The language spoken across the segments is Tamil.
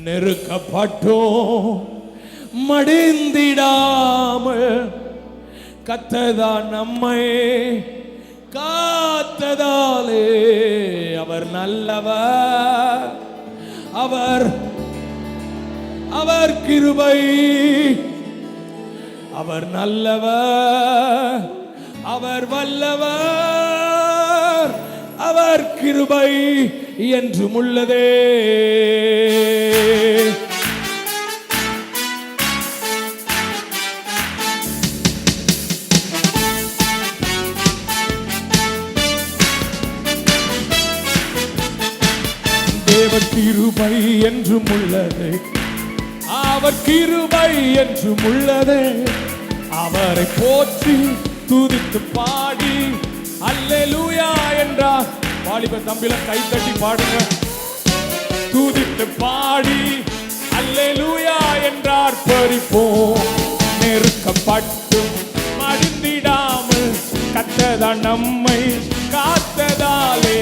நெருக்கப்பட்டோம் மடிந்திடாமல் கர்த்தர் நம்மை காத்ததாலே அவர் நல்லவர், அவர் கிருபை, அவர் நல்லவர், அவர் வல்லவர், அவர் கிருபை என்றும் உள்ளதே. தேவ கிருபை என்றும் உள்ளது, அவர் கிருபை என்றும் உள்ளது. அவரை போற்றி துதித்து பாடி அல்லேலூயா என்றார். வாலிப தம்பில கை தட்டி பாடுங்க. துதித்து பாடி அல்லேலூயா என்றார். பறிப்போம் நெருக்கப்பட்டும் மடிந்திடாமல் கர்த்தர் நம்மை காத்ததாலே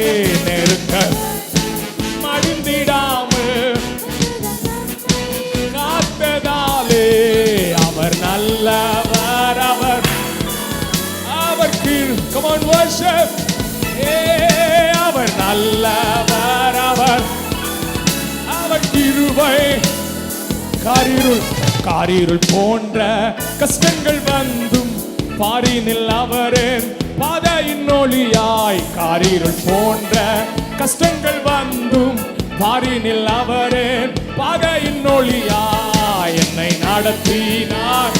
நெருக்க மடிந்திடாமல் காத்ததாலே அவர் நல்லவர், அவர் come on worship, அவர் நல்லவர், அவர் கிருபை. காரிருள் போன்ற கஷ்டங்கள் வந்தும் பாரினில் அவரின் பாதையின் ஒளியாய். காரிருள் போன்ற கஷ்டங்கள் வந்தும் பாரினில் அவரின் பாதையின் ஒளியாய் என்னை நடத்தினார்.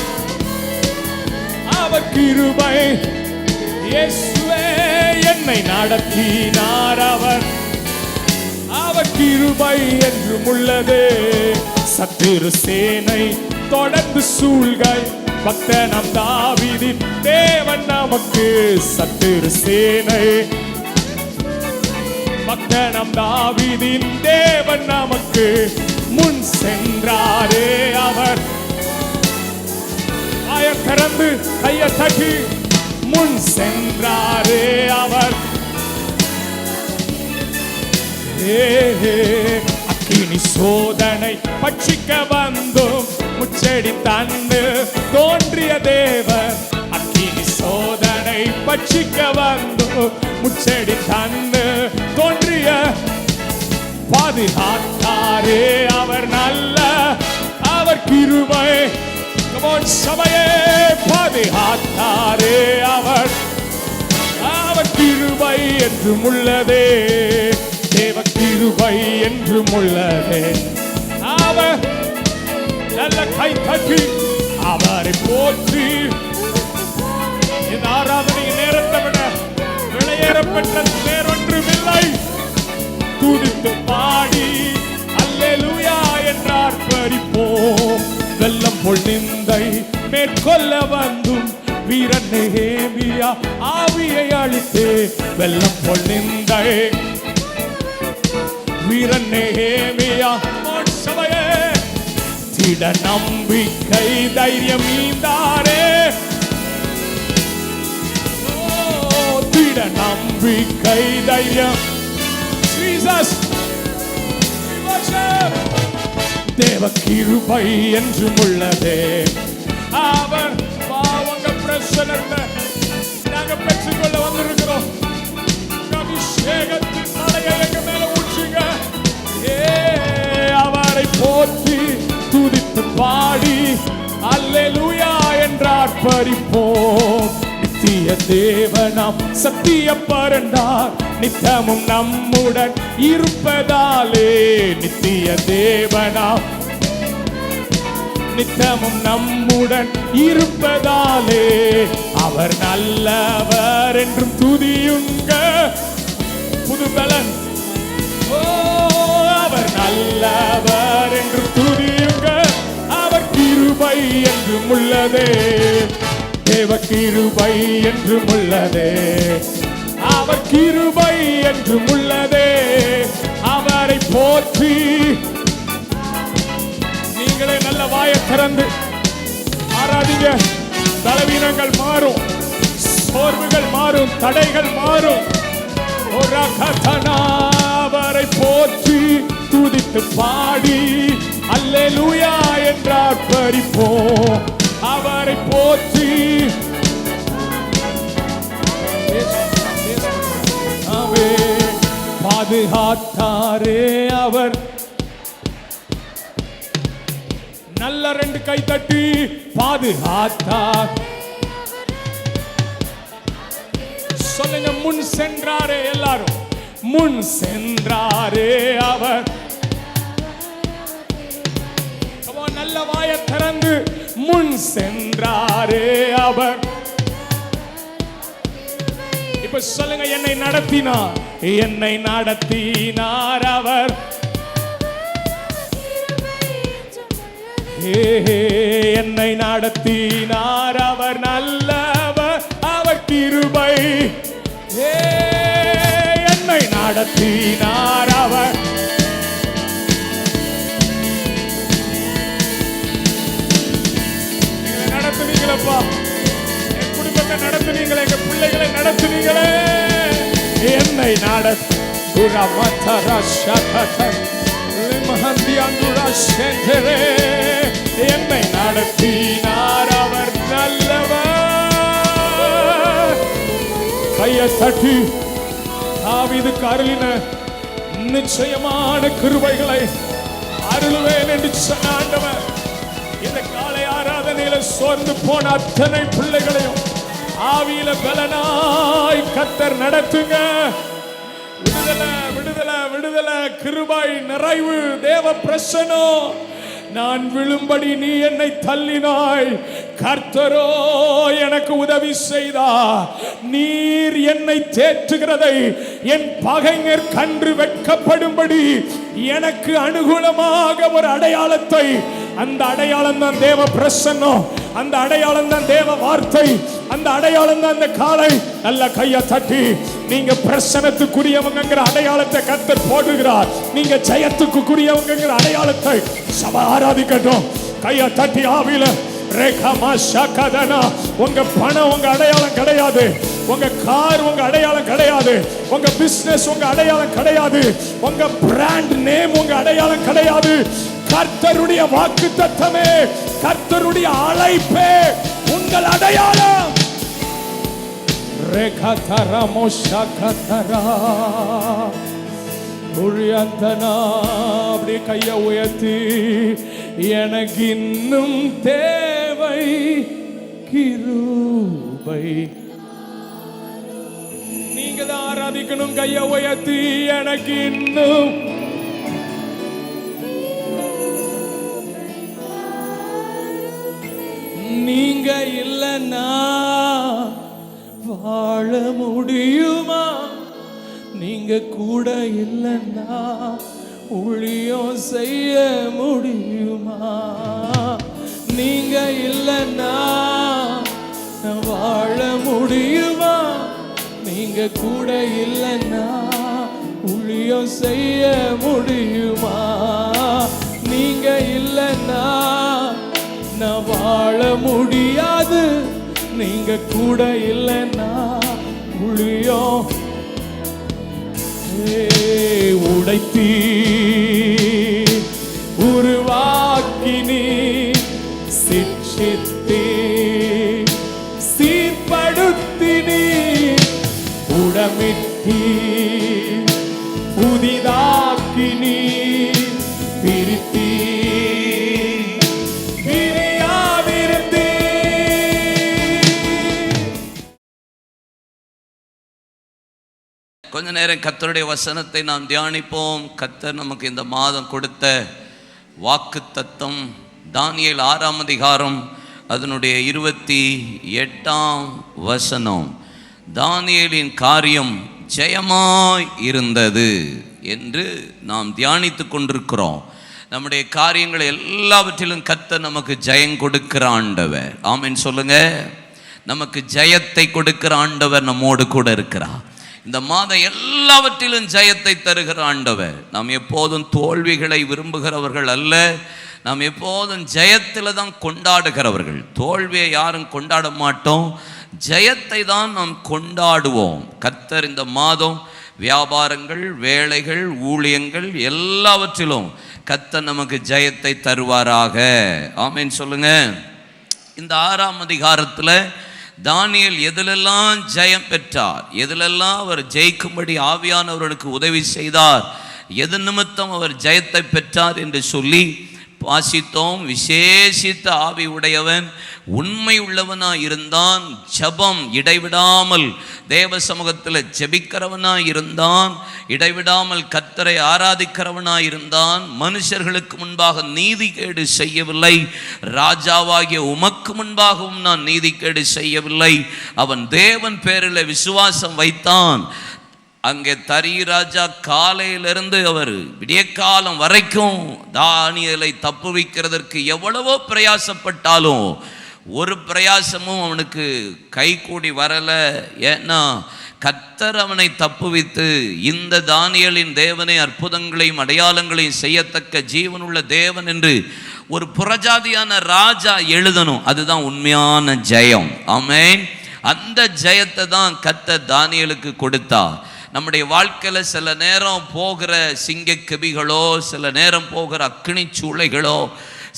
அவர் கிருபை இயேசுவே என்னை நடத்தினார். அவர் கிருபை என்றும் உள்ளது. சத்துரு சேனை தொடர்ந்து சூழ்கை பக்தனம் தாவீதின் தேவன் நமக்கு. சத்துரு சேனை பக்தனம் தாவீதின் தேவன் நமக்கு முன் சென்றாரே. அவர் திறந்து கைய தட்டி முன் சென்றாரே. அவர் அக்கினி சோதனை பட்சிக்க வந்தும் முச்செடி தந்து தோன்றிய தேவர். அக்கினி சோதனை பட்சிக்க வந்தும் முச்செடி தந்து தோன்றிய பாதுகாத்தாரே. அவர் நல்ல, அவர் கிருபை சபையே பாதுகாத்தாரே. அவர் கிருபை என்றும் உள்ளதே. தேவ கிருபை என்றும் உள்ளதே. அவர் நல்ல கை தட்டி அவரை போற்றி. இந்த ஆராதனை நேரத்தை விட விளையேறப்பட்ட வேறொன்றுமில்லை. துதித்து பாடி அல்லேலூயா என்றார். பறிப்போம் வெள்ளம் போல் நிந்தை மேற்கொள்ள வந்தும் வீரன் நெகேமியா ஆவியை அழித்து. வெள்ளம் போல் நிந்தை வீரன் நெகேமியா சபையே திட நம்பிக்கை தைரியம் ஈந்தாரே. திட நம்பிக்கை தைரியம் ஜீசஸ். தேவ கிருபை என்றும் உள்ளதே. அவர் பாவங்க பிரச்சனை நாங்க பெற்றுக்கொள்ள வந்திருக்கிறோம். அபிஷேகத்தின் மலையை எங்க மேல ஊற்றுங்க. அவரை போற்றி துதித்து பாடி அல்லேலூயா என்றார். பறிப்போம் நித்திய தேவனாம் சத்திய பரண்டார் நித்தமும் நம்முடன் இருப்பதாலே. நித்திய தேவனாம் நித்தமும் நம்முடன் இருப்பதாலே அவர் நல்லவர் என்றும் துதியுங்க. புதுபலன் அவர் நல்லவர் என்றும் துதியுங்க. அவர் கிருபை என்றும் உள்ளதே. தேவ கிருபை என்றும் உள்ளதே. அவர் கிருபை என்றும் உள்ளதே. அவரை போற்றி நீங்களே நல்ல வாயை திறந்து ஆராதிங்க. பலவீனங்கள் மாறும், சோர்வுகள் மாறும், தடைகள் மாறும். அவரை போற்றி துதித்து பாடி அல்லேலூயா என்று ஆர்ப்பரிப்போம். அவரை போற்றி பாதுகாத்தாரே அவர். நல்ல 2 கை தட்டி பாதுகாத்தார் சொல்லுங்க. முன் சென்றாரே, எல்லாரும் முன் சென்றாரே அவர். நல்ல வாய திறந்து முன் சென்றாரே அவர். இப்ப சொல்லுங்க, என்னை நடத்தினார், என்னை நடத்தினார் அவர். என்னை நடத்தினார் அவர் நல்லவர், அவர் கிருபை. என்னை நடத்தினார் அவர். நடத்துனீங்களப்பா, என் குடும்பத்தை நடத்துனீங்களே, எங்க பிள்ளைகளை நடத்துனீங்களே. என்னை என்னை நடத்தினார் அவர் நல்லவர். கையை தட்டி தாவீதுக்கு அருளின நிச்சயமான கிருபைகளை அருளுவேன் என்று சொன்ன ஆண்டவர், இந்த காலை ஆராதனையில சோர்ந்து போன அத்தனை பிள்ளைகளையும் ஆவியில பலனாய் கர்த்தர் நடத்துங்க. விடுதலை விடுதலை விடுதலை, கிருபை நிறைவு, தேவ பிரசன்னம். நான் விழும்படி நீ என்னை தள்ளினாய், கர்த்தரோ எனக்கு உதவி செய்தார். நீர் என்னை தேற்றுகிறதை என் பகைஞர் கண்டு வெட்கப்படும்படி எனக்கு அனுகூலமாக ஒரு அடையாளத்தை, அந்த அடையாளம் தான் தேவ பிரசன்னம், அந்த அடையாளம் தான் தேவ வார்த்தை, அந்த அடையாளம் தான் அந்த காலை. நல்ல கையை தட்டி நீங்க பிரசனத்துக்குரியவங்கிற அடையாளத்தை கர்த்தர் போடுகிறார். நீங்க ஜெயத்துக்குரியவங்கிற அடையாளத்தை சபை ஆராதிக்கட்டும். கையை தட்டி ஆவில ரேகமா ஷகதனா. உங்க பணம் உங்க அடையாளம் கிடையாது, உங்க கார் உங்க அடையாளம் கிடையாது, உங்க பிசினஸ் உங்க அடையாளம் கிடையாது, உங்க பிராண்ட் நேம் உங்க அடையாளம் கிடையாது. கர்த்தருடைய வாக்குத்தத்தமே, கர்த்தருடைய அழைப்பே உங்கள் அடையாளம். ரேகதரா மோஷகதரா உரியந்தனா. அப்படி கையை உயர்த்தி, எனக்கு இன்னும் தேவை கிருபை. நீங்க தான் ஆராதிக்கணும். கையை உயர்த்தி, எனக்கு இன்னும் நீங்க இல்லைன்னா வாழ முடியுமா? நீங்க கூட இல்லைன்னா ஊழியம் செய்ய முடியுமா? நீங்க இல்லைன்னா வாழ முடியுமா? நீங்க கூட இல்லைன்னா ஊழியம் செய்ய முடியுமா? நீங்க இல்லைன்னா நான் வாழ முடியாது. நீங்க கூட இல்லைன்னா ஊழியம் உடைத்தீ உருவாக்கினி சிட்சித்தீ சீர்படுத்தினி உடமிட்டீ புதிதாக்கினி பிரித்தீ கொஞ்ச நேரம் கர்த்தருடைய வசனத்தை நாம் தியானிப்போம். கர்த்தர் நமக்கு இந்த மாதம் கொடுத்த வாக்குத்தத்தம் தானியேல் 6ஆம் அதிகாரம் அதனுடைய 28ஆம் வசனம். தானியேலின் காரியம் ஜெயமாய் இருந்தது என்று நாம் தியானித்து கொண்டிருக்கிறோம். நம்முடைய காரியங்கள் எல்லாவற்றிலும் கர்த்தர் நமக்கு ஜெயம் கொடுக்கிற ஆண்டவர். ஆமென் சொல்லுங்க. நமக்கு ஜெயத்தை கொடுக்கிற ஆண்டவர் நம்மோடு கூட இருக்கிறார். இந்த மாதம் எல்லாவற்றிலும் ஜெயத்தை தருகிற ஆண்டவர். நாம் எப்போதும் தோல்விகளை விரும்புகிறவர்கள் அல்ல, நாம் எப்போதும் ஜெயத்தில் தான் கொண்டாடுகிறவர்கள். தோல்வியை யாரும் கொண்டாட மாட்டோம், ஜெயத்தை தான் நாம் கொண்டாடுவோம். கர்த்தர் இந்த மாதம் வியாபாரங்கள், வேலைகள், ஊழியங்கள் எல்லாவற்றிலும் கர்த்தர் நமக்கு ஜெயத்தை தருவாராக. ஆமென் சொல்லுங்க. இந்த 6ஆம் அதிகாரத்தில் தானியேல் எதிலெல்லாம் ஜெயம் பெற்றார், எதிலெல்லாம் அவர் ஜெயிக்கும்படி ஆவியானவர்களுக்கு உதவி செய்தார், எது நிமித்தம் அவர் ஜெயத்தை பெற்றார் என்று சொல்லி வாசித்தோம். விசேஷித்த ஆவி உடையவன், உண்மை உள்ளவனாய் இருந்தான், ஜெபம் இடைவிடாமல் தேவ சமூகத்தில் ஜெபிக்கிறவனாய் இருந்தான், இடைவிடாமல் கர்த்தரை ஆராதிக்கிறவனாய் இருந்தான், மனுஷர்களுக்கு முன்பாக நீதிகேடு செய்யவில்லை, ராஜாவாகிய உமக்கு முன்பாகவும் நான் நீதிகேடு செய்யவில்லை. அவன் தேவன் பேரில் விசுவாசம் வைத்தான். அங்கே தரியராஜா காலையிலிருந்து அவர் விடிய காலம் வரைக்கும் தானியேலை தப்புவிக்கிறதற்கு எவ்வளவோ பிரயாசப்பட்டாலும் ஒரு பிரயாசமும் அவனுக்கு கை கூடி வரலை. ஏன்னா கர்த்தர் அவனை தப்புவித்து இந்த தானியேலின் தேவனை அற்புதங்களையும் அடையாளங்களையும் செய்யத்தக்க ஜீவனுள்ள தேவன் என்று ஒரு புறஜாதியான ராஜா எழுதணும். அதுதான் உண்மையான ஜெயம். ஆமென். அந்த ஜெயத்தை தான் கர்த்தர் தானியேலுக்கு கொடுத்தார். நம்முடைய வாழ்க்கையில் சில நேரம் போகிற சிங்கக்கெபிகளோ, சில நேரம் போகிற அக்கினி சூளைகளோ,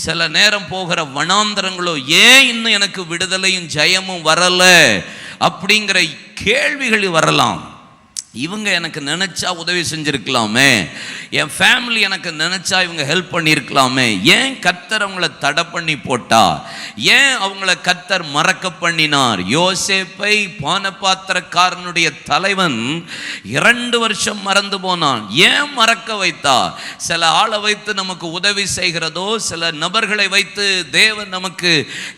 சில நேரம் போகிற வனாந்தரங்களோ, ஏன் இன்னும் எனக்கு விடுதலையும் ஜெயமும் வரலை அப்படிங்கிற கேள்விகள் வரலாம். இவங்க எனக்கு நினைச்சா உதவி செஞ்சிருக்கலாமே, என் ஃபேமிலி எனக்கு நினைச்சா இவங்க ஹெல்ப் பண்ணியிருக்கலாமே, ஏன் கர்த்தர் அவங்கள தடை பண்ணி போட்டா, ஏன் அவங்கள கர்த்தர் மறக்க பண்ணினார்? யோசேப்பை பானபாத்திரக்காரனுடைய தலைவன் 2 வருஷம் மறந்து போனான், ஏன் மறக்க வைத்தா? சில ஆளை வைத்து நமக்கு உதவி செய்கிறதோ, சில நபர்களை வைத்து தேவன் நமக்கு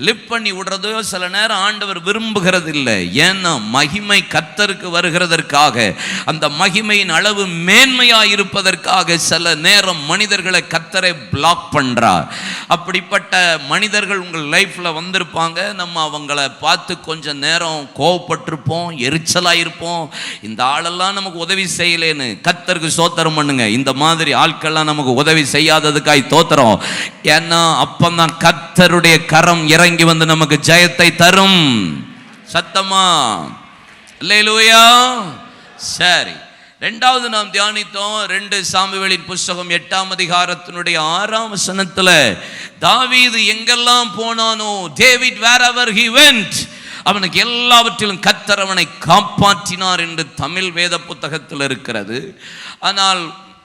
லிஃப்ட் பண்ணி விடுறதோ சில நேரம் ஆண்டவர் விரும்புகிறது இல்லை. ஏன்னா மகிமை கர்த்தருக்கு வருகிறதற்காக, அந்த மகிமையின் அளவு மேன்மையாக இருப்பதற்காக சில நேரம் மனிதர்களை கர்த்தரை பிளாக் பண்றார். அப்படிப்பட்ட மனிதர்கள் உங்கள் லைஃப்ல வந்திருப்பாங்க. நம்ம அவங்கள பார்த்து கொஞ்ச நேரம் கோவப்பட்டிருப்போம், எரிச்சலாயிருப்போம், இந்த ஆளெல்லாம் நமக்கு உதவி செய்யலேன்னு. கர்த்தருக்கு ஸ்தோத்திரம் பண்ணுங்க. இந்த மாதிரி ஆட்கள்லாம் நமக்கு உதவி செய்யாததுக்காய் தோத்திரம். ஏன்னா அப்பந்தான் கர்த்தருடைய கரம் இறங்கி வந்து நமக்கு ஜெயத்தை தரும். சத்தமா அல்லேலூயா. சரி, 2வது நாம் தியானித்தோம் 2 சாமுவேலின் புஸ்தகம் 8ஆம் அதிகாரத்தினுடைய 6ஆம் வசனத்தில் தாவீது எங்கெல்லாம் போனானோ, டேவிட் wherever he went, அவனுக்கு எல்லாவற்றிலும் கர்த்தர் அவனை காப்பாற்றினார் என்று தமிழ் வேத புத்தகத்தில் இருக்கிறது. ஆனால்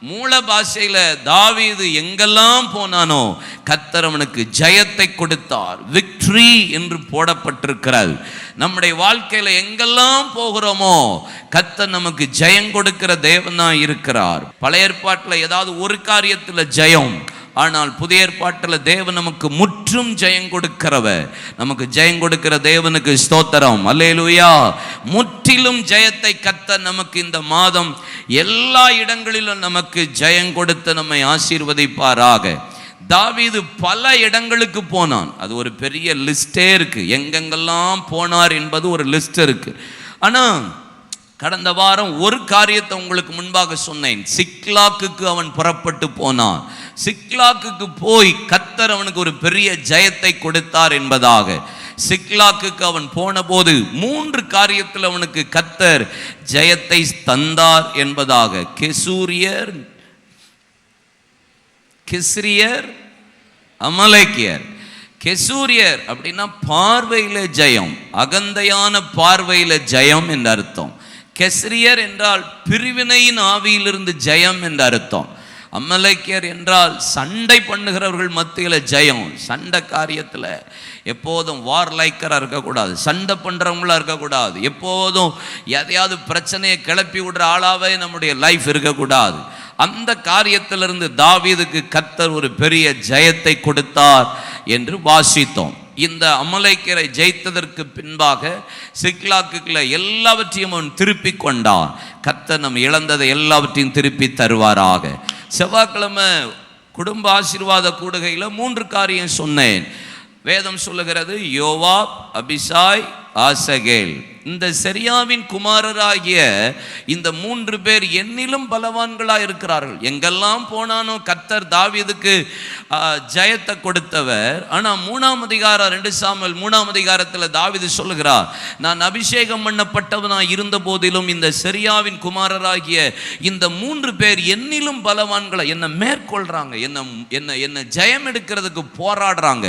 மூல பாஷையில தாவீது எங்கெல்லாம் போனானோ கர்த்தர் அவனுக்கு ஜெயத்தை கொடுத்தார். விக்டரி என்று போடப்பட்டிருக்கிறது. நம்முடைய வாழ்க்கையில எங்கெல்லாம் போகிறோமோ கர்த்தர் நமக்கு ஜெயம் கொடுக்கிற தேவனாய் இருக்கிறார். பழைய ஏற்பாட்டில் ஏதாவது ஒரு காரியத்தில் ஜெயம், ஆனால் புதிய ஏற்பாட்டில் தேவன் நமக்கு முற்றும் ஜெயம் கொடுக்கிறவர். நமக்கு ஜெயம் கொடுக்கிற தேவனுக்கு ஸ்தோத்திரம். அல்லேலூயா. முற்றிலும் ஜெயத்தை கர்த்தர் நமக்கு இந்த மாதம் எல்லா இடங்களிலும் நமக்கு ஜெயம் கொடுத்து நம்மை ஆசீர்வதிப்பாராக. தாவீது பல இடங்களுக்கு போனான். அது ஒரு பெரிய லிஸ்டே இருக்கு, எங்கெங்கெல்லாம் போனார் என்பது ஒரு லிஸ்ட் இருக்கு. ஆனா கடந்த வாரம் ஒரு காரியத்தை உங்களுக்கு முன்பாக சொன்னேன். சிக்லாக்குக்கு அவன் புறப்பட்டு போனான். சிக்லாக்குக்கு போய் கர்த்தர் அவனுக்கு ஒரு பெரிய ஜெயத்தை கொடுத்தார் என்பதாக. சிக்லாக்குக்கு அவன் போன போது 3 காரியத்தில் அவனுக்கு கர்த்தர் ஜெயத்தை தந்தார் என்பதாக. கிஸ்ரியர், அமலேக்கியர். கெசூரியர் அப்படின்னா பார்வையில ஜெயம், அகந்தையான பார்வையில ஜெயம் என்று அர்த்தம். கெஸ்ரியர் என்றால் பிரிவினையின் ஆவியிலிருந்து ஜெயம் என்று அர்த்தம். அமலேக்கியர் என்றால் சண்டை பண்ணுகிறவர்கள் மத்தியில் ஜெயம். சண்டை காரியத்தில் எப்போதும் வார்லைக்கராக இருக்கக்கூடாது, சண்டை பண்ணுறவங்களா இருக்கக்கூடாது, எப்போதும் எதையாவது பிரச்சனையை கிளப்பி விடுற ஆளாவே நம்முடைய லைஃப் இருக்கக்கூடாது. அந்த காரியத்திலிருந்து தாவீதுக்கு கர்த்தர் ஒரு பெரிய ஜெயத்தை கொடுத்தார் என்று வாசித்தோம். இந்த அமலேக்கியரை ஜெயித்ததற்கு பின்பாக சிக்லாக்குல எல்லாவற்றையும் அவன் திருப்பி கொண்டான். கர்த்தர் நம்ம இழந்ததை எல்லாவற்றையும் திருப்பி தருவாராக. செவ்வாய்க்கிழமை குடும்ப ஆசீர்வாத கூடுகையில் 3 காரியம் சொன்னேன். வேதம் சொல்லுகிறது யோவாப், அபிசாய், ஆசகேல். இந்த செரியாவின் குமாரராகிய இந்த 3 பேர் என்னிலும் பலவான்களாக இருக்கிறார்கள். எங்கெல்லாம் போனானோ கர்த்தர் தாவீதுக்கு ஜெயத்தை கொடுத்தவர். ஆனால் 3ஆம் அதிகாரம் 2 சாமுவேல் 3ஆம் அதிகாரத்தில் தாவீது சொல்லுகிறார், நான் அபிஷேகம் பண்ணப்பட்டவனாய் இருந்த போதிலும் இந்த செரியாவின் குமாரராகிய இந்த 3 பேர் என்னிலும் பலவான்களை என்னை மேற்கொள்றாங்க, என்ன ஜெயம் எடுக்கிறதுக்கு போராடுறாங்க.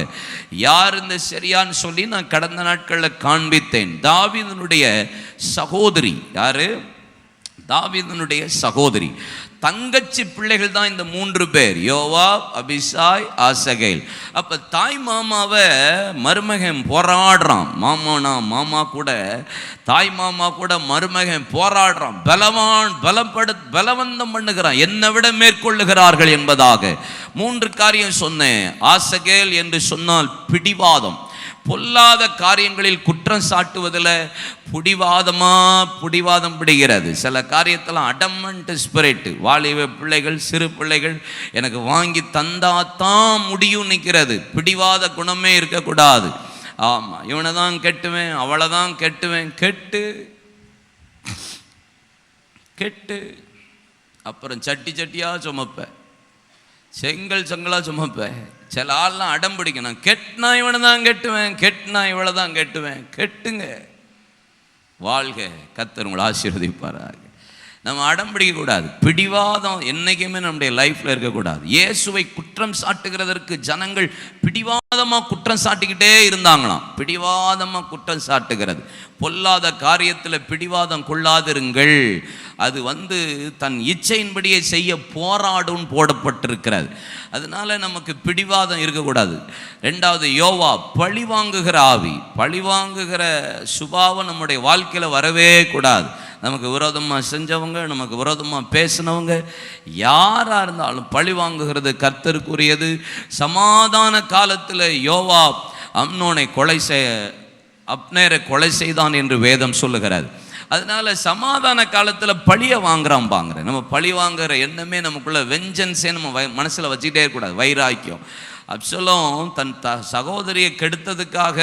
யார் இந்த செரியான்னு சொல்லி நான் கடந்த நாட்களில் காண்பித்தேன். தாவீதுனுடைய சகோதரி. யாரு? தாவீதுனுடைய சகோதரி. தங்கச்சி பிள்ளைகள் தான் இந்த 3 பேர், யோவாப், அபிசாய், ஆசகேல். அப்ப தாய் மாமாவை மருமகன் போராடுறான். மாமா கூட தாய் மாமா கூட மருமகன் போராடுறான். பலவந்தம் பண்ணுகிறான், என்னை விட மேற்கொள்ளுகிறார்கள் என்பதாக 3 காரியம் சொன்னேன். ஆசகேல் என்று சொன்னால் பிடிவாதம், பொல்லாத காரியங்களில் குற்றம் சாட்டுவதில் பிடிவாதம் பிடிக்கிறது. சில காரியத்தில் அடமண்ட் ஸ்பிரிட். வாலிப பிள்ளைகள், சிறு பிள்ளைகள் எனக்கு வாங்கி தந்தாதான் முடியும் நிற்கிறது. பிடிவாத குணமே இருக்கக்கூடாது. ஆமாம், இவனை தான் கெட்டுவேன், அவளை தான் கெட்டுவேன், கெட்டு அப்புறம் சட்டியாக சுமப்பேன், செங்கலாக சுமப்பேன். சில ஆள்லாம் அடம் பிடிக்கணும், கெட்டினா இவனை தான் கெட்டுவேன், கெட்டினா இவளை தான் கெட்டுவேன். கெட்டுங்க, வாழ்க, கர்த்தர் உங்களை ஆசீர்வதிப்பாராக. நம்ம அடம் பிடிக்கக்கூடாது. பிடிவாதம் என்றைக்குமே நம்முடைய லைஃப்பில் இருக்கக்கூடாது. இயேசுவை குற்றம் சாட்டுகிறதற்கு ஜனங்கள் பிடிவாதமாக குற்றம் சாட்டிக்கிட்டே இருந்தாங்களாம். பிடிவாதமாக குற்றம் சாட்டுகிறது. பொல்லாத காரியத்தில் பிடிவாதம் கொள்ளாதிருங்கள். அது தன் இச்சையின்படியே செய்ய போராடும் போடப்பட்டிருக்கிறது. அதனால நமக்கு பிடிவாதம் இருக்கக்கூடாது. 2வது யோவா, பழிவாங்குகிற ஆவி. பழிவாங்குகிற சுபாவம் நம்முடைய வாழ்க்கையில் வரவே கூடாது. நமக்கு விரோதமாக செஞ்சவங்க, நமக்கு விரோதமாக பேசினவங்க யாராக இருந்தாலும் பழி வாங்குகிறது கர்த்தருக்குரியது. சமாதான காலத்தில் யோவா அப்னேரை கொலை செய்தான் என்று வேதம் சொல்லுகிறது. அதனால சமாதான காலத்தில் பழியை வாங்குறாங்க. நம்ம பழி வாங்குற எண்ணமே நமக்குள்ள வெஞ்சன்ஸே நம்ம மனசில் வச்சுக்கிட்டே இருக்கக்கூடாது. வைராக்கியம். அப்சலோம் தன் சகோதரியை கெடுத்ததுக்காக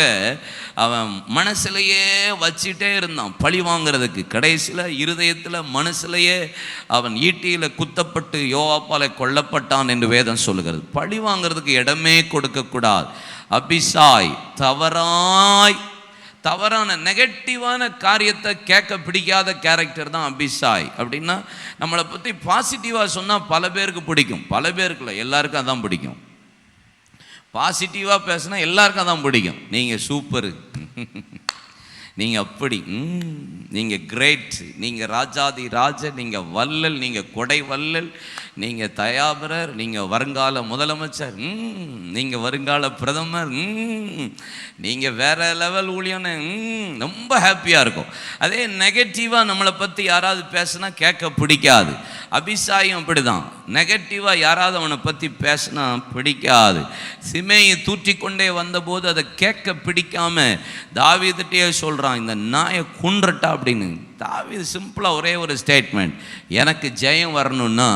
அவன் மனசிலேயே வச்சிட்டே இருந்தான் பழி வாங்கிறதுக்கு. கடைசியில் இருதயத்தில் மனசிலேயே அவன் ஈட்டியில் குத்தப்பட்டு யோவாப்பால் கொல்லப்பட்டான் என்று வேதம் சொல்லுகிறது. பழி வாங்கிறதுக்கு இடமே கொடுக்கக்கூடாது. அபிசாய் தவறான நெகட்டிவான காரியத்தை கேட்க பிடிக்காத கேரக்டர் தான் அபிசாய். அப்படின்னா நம்மளை பற்றி பாசிட்டிவாக சொன்னால் பல பேருக்கு பிடிக்கும், பல பேருக்கு இல்லை, எல்லாருக்கும் அதான் பிடிக்கும். பாசிட்டிவாக பேசினா எல்லாருக்கும் அதான் பிடிக்கும். நீங்கள் சூப்பரு, நீங்கள் அப்படி, நீங்கள் கிரேட், நீங்கள் ராஜாதி ராஜ, நீங்கள் வள்ளல், நீங்கள் கொடை வள்ளல், நீங்கள் தயாபரர், நீங்கள் வருங்கால முதலமைச்சர், நீங்கள் வருங்கால பிரதமர், நீங்கள் வேற லெவல் ஊழியன்னு ரொம்ப ஹாப்பியாக இருக்கும். அதே நெகட்டிவாக நம்மளை பற்றி யாராவது பேசினா கேட்க பிடிக்காது. அபிசாயம் அப்படி தான். நெகட்டிவாக யாராவது அவனை பற்றி பேசினா பிடிக்காது. சிமேயை தூற்றிக்கொண்டே வந்தபோது அதை கேட்க பிடிக்காம தாவீதுகிட்டே சொல்கிறான், இந்த நாயை கொன்றட்டா அப்படின்னு. தாவீது சிம்பிளாக ஒரே ஒரு ஸ்டேட்மெண்ட், எனக்கு ஜெயம் வரணும்னா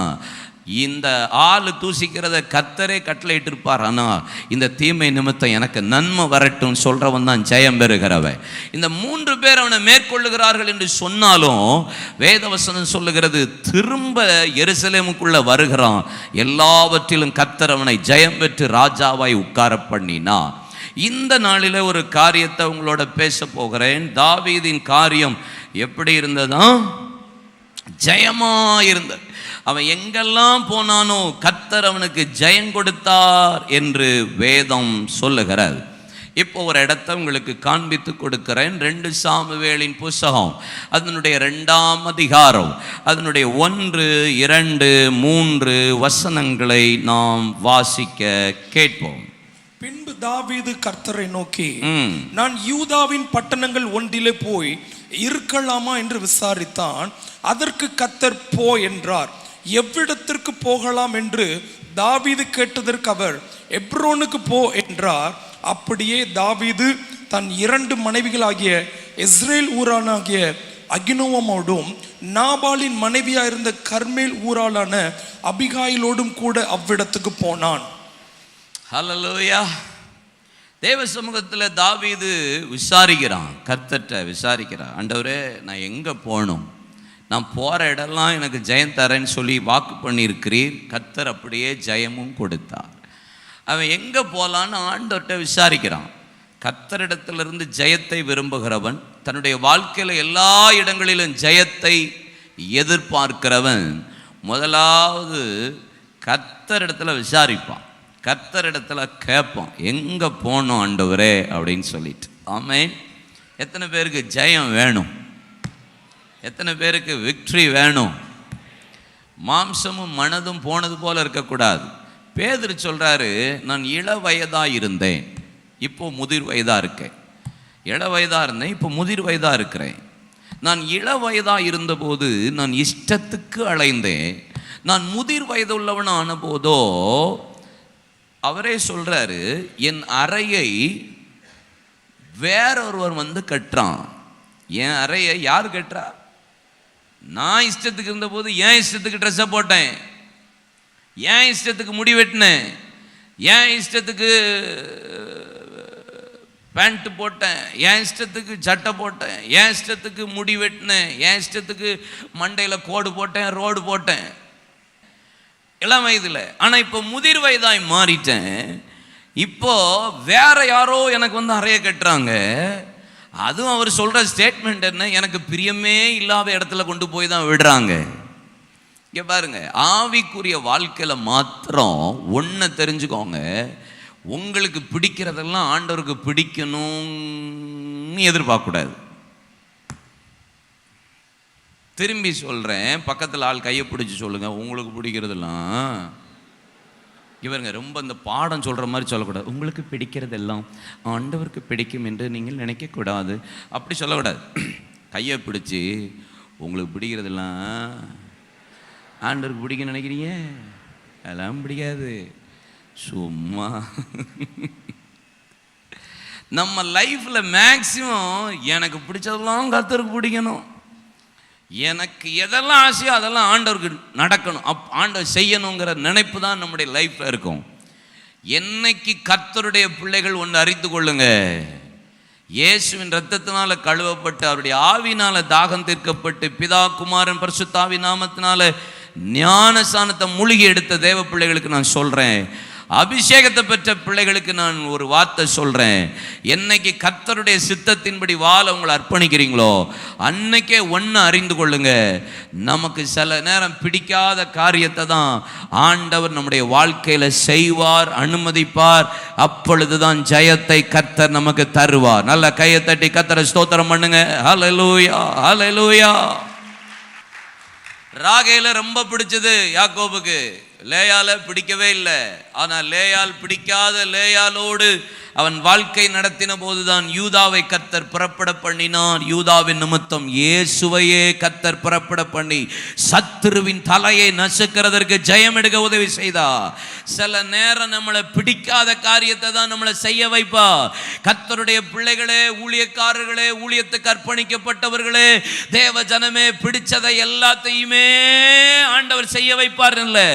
இந்த ஆள் தூசிக்கிறத கர்த்தரே கட்டளையிட்டு இருப்பார், ஆனால் இந்த தீமை நிமித்தம் எனக்கு நன்மை வரட்டும் சொல்கிறவன் தான் ஜெயம் பெறுகிறவன். இந்த 3 பேர் அவனை மேற்கொள்ளுகிறார்கள் என்று சொன்னாலும் வேதவசனம் சொல்லுகிறது, திரும்ப எருசலேமுக்குள்ள வருகிறான். எல்லாவற்றிலும் கர்த்தர் அவனை ஜெயம் பெற்று ராஜாவாய் உட்கார பண்ணினா. இந்த நாளில் ஒரு காரியத்தை உங்களோட பேச போகிறேன். தாவீதின் காரியம் எப்படி இருந்ததா? ஜெயமா இருந்தது. அவன் எங்கெல்லாம் போனானோ கர்த்தர் அவனுக்கு ஜெயம் கொடுத்தார் என்று வேதம் சொல்லுகிறது. இப்போ ஒரு இடத்தை உங்களுக்கு காண்பித்து கொடுக்கிறேன். 2 சாமுவேலின் புஸ்தகம் அதனுடைய 2ஆம் அதிகாரம் அதனுடைய 1, 2, 3 வசனங்களை நாம் வாசிக்க கேட்போம். பின்பு தாவீது கர்த்தரை நோக்கி, நான் யூதாவின் பட்டணங்கள் ஒன்றிலே போய் இருக்கலாமா என்று விசாரித்தான். அதற்கு கர்த்தர் போ என்றார். எவ்விடத்திற்கு போகலாம் என்று தாவீது கேட்டதற்கு அவர் எப்ரோனுக்கு போ என்றார். அப்படியே தாவீது தன் 2 மனைவிகளாகிய இஸ்ரேல் ஊரானாகிய அகினோவமோடும் நாபாலின் மனைவியாயிருந்த கர்மேல் ஊராளான அபிகாயிலோடும் கூட அவ்விடத்துக்கு போனான். ஹல்லேலூயா. தேவ சமூகத்தில் தாவீது விசாரிக்கிறான், கர்த்தர்ட்ட விசாரிக்கிறான், ஆண்டவரே நான் எங்கே போகணும், நான் போகிற இடம்லாம் எனக்கு ஜெயம் தரேன்னு சொல்லி வாக்கு பண்ணியிருக்கிறீர், கர்த்தர் அப்படியே ஜெயமும் கொடுத்தார். அவன் எங்கே போகலான்னு ஆண்டவர்கிட்ட விசாரிக்கிறான். கர்த்தரிடத்திலிருந்து ஜெயத்தை விரும்புகிறவன், தன்னுடைய வாழ்க்கையில் எல்லா இடங்களிலும் ஜெயத்தை எதிர்பார்க்கிறவன் முதலாவது கர்த்தரிடத்தில் விசாரிப்பான், கர்த்தரிடத்தில் கேட்பான், எங்கே போகணும் ஆண்டவரே அப்படின்னு சொல்லிட்டு. ஆமென். எத்தனை பேருக்கு ஜெயம் வேணும்? எத்தனை பேருக்கு விக்ட்ரி வேணும்? மாம்சமும் மனதும் போனது போல இருக்கக்கூடாது. பேதுரு சொல்கிறாரு, நான் இள வயதாக இருந்தேன், இப்போ முதிர் வயதாக இருக்கேன். இள வயதாக இருந்தேன், இப்போ முதிர் வயதாக இருக்கிறேன். நான் இள வயதாக இருந்தபோது நான் இஷ்டத்துக்கு அலைந்தேன், நான் முதிர் வயது உள்ளவன் ஆன போதோ, அவரே சொல்கிறாரு, என் அறையை வேறொருவர் வந்து கட்டுறான். என் அறையை யார் கட்டுறா? நான் இஷ்டத்துக்கு இருந்தபோது என் இஷ்டத்துக்கு ட்ரெஸ்ஸை போட்டேன், என் இஷ்டத்துக்கு முடி வெட்டினேன், என் இஷ்டத்துக்கு பேண்ட்டு போட்டேன், என் இஷ்டத்துக்கு சட்டை போட்டேன், என் இஷ்டத்துக்கு முடி வெட்டினேன், என் இஷ்டத்துக்கு மண்டையில் கோடு போட்டேன், ரோடு போட்டேன் இளம் வயதில். ஆனால் இப்போ முதிர் வயதாய் மாறிட்டேன். இப்போ வேற யாரோ எனக்கு வந்து அறைய கட்டுறாங்க. அதுவும் அவர் சொல்கிற ஸ்டேட்மெண்ட் என்ன, எனக்கு பிரியமே இல்லாத இடத்துல கொண்டு போய் தான் விடுறாங்க. இங்கே பாருங்க, ஆவிக்குரிய வாழ்க்கையில் மாத்திரம் ஒன்றை தெரிஞ்சுக்கோங்க, உங்களுக்கு பிடிக்கிறதெல்லாம் ஆண்டவருக்கு பிடிக்கணும்னு எதிர்பார்க்கக்கூடாது. திரும்பி சொல்கிறேன், பக்கத்தில் ஆள் கையை பிடிச்சி சொல்லுங்கள், உங்களுக்கு பிடிக்கிறதெல்லாம். இவருங்க ரொம்ப இந்த பாடம் சொல்கிற மாதிரி சொல்லக்கூடாது. உங்களுக்கு பிடிக்கிறதெல்லாம் ஆண்டவருக்கு பிடிக்கும் என்று நீங்கள் நினைக்கக்கூடாது, அப்படி சொல்லக்கூடாது. கையை பிடிச்சி உங்களுக்கு பிடிக்கிறதெல்லாம் ஆண்டவருக்கு பிடிக்குன்னு நினைக்கிறீங்க, அதெல்லாம் பிடிக்காது, சும்மா. நம்ம லைஃப்பில் மேக்சிமம் எனக்கு பிடிச்சதெல்லாம் கர்த்தருக்கு பிடிக்கணும், எனக்கு எதெல்லாம் ஆசையோ அதெல்லாம் ஆண்டவருக்கு நடக்கணும், ஆண்டவர் செய்யணுங்கிற நினைப்பு தான் நம்முடைய லைஃப்பில் இருக்கும். என்னைக்கு கர்த்தருடைய பிள்ளைகள் ஒன்று அறிந்து கொள்ளுங்க, இயேசுவின் இரத்தத்தினால கழுவப்பட்டு அவருடைய ஆவினால தாகம் தீர்க்கப்பட்டு பிதா குமாரன் பரிசுத்த ஆவி நாமத்தினால ஞானஸ்நானத்தை மூழ்கி எடுத்த தேவ பிள்ளைகளுக்கு நான் சொல்கிறேன், அபிஷேகத்தை பெற்ற பிள்ளைகளுக்கு நான் ஒரு வார்த்தை சொல்கிறேன், என்னைக்கு கர்த்தருடைய சித்தத்தின்படி வாழ உங்களை அர்ப்பணிக்கிறீங்களோ அன்னைக்கே ஒன்று அறிந்து கொள்ளுங்க, நமக்கு சில நேரம் பிடிக்காத காரியத்தை தான் ஆண்டவர் நம்முடைய வாழ்க்கையில் செய்வார், அனுமதிப்பார். அப்பொழுது தான் ஜெயத்தை கர்த்தர் நமக்கு தருவார். நல்ல கையை தட்டி கர்த்தரை ஸ்தோத்திரம் பண்ணுங்க. ஹல்லேலூயா, ஹல்லேலூயா. ராகேல ரொம்ப பிடிச்சது யாக்கோபுக்கு, லேயால பிடிக்கவே இல்லை. ஆனால் லேயால் பிடிக்காத லேயாலோடு அவன் வாழ்க்கை நடத்தின போதுதான் யூதாவை கர்த்தர் புறப்பட பண்ணினார். யூதாவின் நிமித்தம் இயேசுவையே கர்த்தர் புறப்பட பண்ணி சத்துருவின் தலையை நசுக்கிறதற்கு ஜெயம் எடுக்க உதவி செய்தார். சில நேரம் நம்மளை பிடிக்காத காரியத்தை தான் நம்மளை செய்ய வைப்பா. கர்த்தருடைய பிள்ளைகளே, ஊழியக்காரர்களே, ஊழியத்துக்கு அர்ப்பணிக்கப்பட்டவர்களே, தேவ ஜனமே, பிடிச்சதை எல்லாத்தையுமே ஆண்டவர் செய்ய வைப்பார். இல்லை,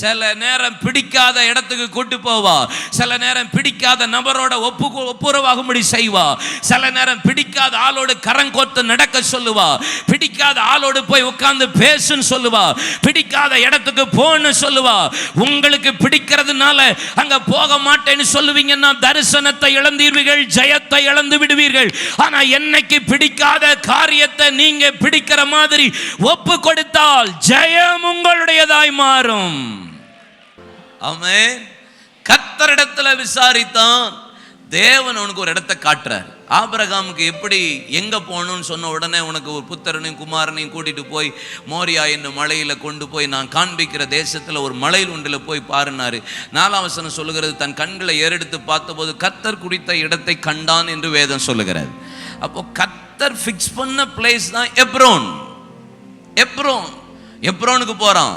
சில நேரம் பிடிக்காத இடத்துக்கு கூட்டு போவா, சில நேரம் பிடிக்காத நபரோட ஒப்புரவாகும்படி செய்வா, சில நேரம் பிடிக்காத ஆளோடு கரங்கோத்து நடக்க சொல்லுவா, பிடிக்காத ஆளோடு போய் உட்கார்ந்து பேசுன்னு சொல்லுவா, பிடிக்காத இடத்துக்கு போன்னு சொல்லுவா. உங்களுக்கு பிடிக்கிறதுனால அங்க போக மாட்டேன்னு சொல்லுவீங்கன்னா தரிசனத்தை இழந்தீர்கள், ஜெயத்தை இழந்து விடுவீர்கள். ஆனா என்னைக்கு பிடிக்காத காரியத்தை நீங்க பிடிக்கிற மாதிரி ஒப்பு கொடுத்தால் ஜெயம் உங்களுடையதாய் மாறும். ஆமென். கர்த்தரிடத்துல விசாரித்தான், தேவன் உனக்கு ஒரு இடத்தை காட்டுறார். ஆபிரகாமுக்கு எப்படி எங்கே போகணும்னு சொன்ன உடனே உனக்கு ஒரு புத்திரனையும் குமாரனையும் கூட்டிகிட்டு போய் மோரியா என்னும் மலையில் கொண்டு போய் நான் காண்பிக்கிற தேசத்தில் ஒரு மலையில் ஒன்றில் போய் பாருனாரு. 4ஆம் வசனம் சொல்லுகிறது, தன் கண்களை ஏறெடுத்து பார்த்தபோது கர்த்தர் குறித்த இடத்தை கண்டான் என்று வேதம் சொல்லுகிறது. அப்போ கர்த்தர் ஃபிக்ஸ் பண்ண பிளேஸ் தான் எப்ரோன். எப்ரோன், எப்ரோனுக்கு போகிறான்.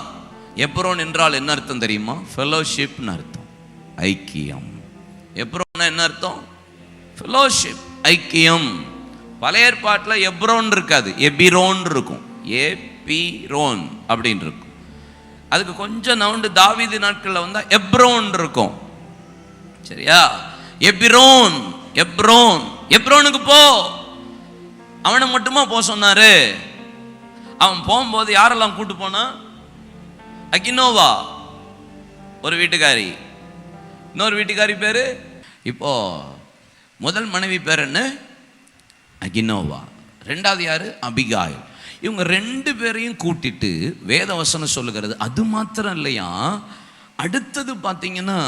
எப்ரோன் என்றால் என்ன அர்த்தம் தெரியுமா? ஃபெலோஷிப்னு அர்த்தம், ஐக்கியம். எப்ரோன் என்ன அர்த்தம்? ஃபெலோஷிப், ஐக்கியம். பழைய ஏற்பாட்டில் எப்ரோன் இருக்காது, எபிரோன் இருக்கும். ஏபிரோன் அப்படின்னு இருக்கும். அதுக்கு கொஞ்சம் நவுண்டு தாவீது நாட்களில் வந்தால் எப்ரோன் இருக்கும். சரியா? எபிரோன். எப்ரோன், எப்ரோனுக்கு போ. அவனை மட்டுமா போ சொன்னாரு? அவன் போகும்போது யாரெல்லாம் கூட்டு போனா? அகினோவா ஒரு வீட்டுக்காரி, இன்னொரு வீட்டுக்காரி பேரு, இப்போ முதல் மனைவி பேர் என்ன? அகினோவா. ரெண்டாவது யாரு? அபிகாயில். இவங்க ரெண்டு பேரையும் கூட்டிட்டு வேதவசனம் சொல்லுகிறது. அது மாத்திரம் இல்லையா, அடுத்தது பார்த்தீங்கன்னா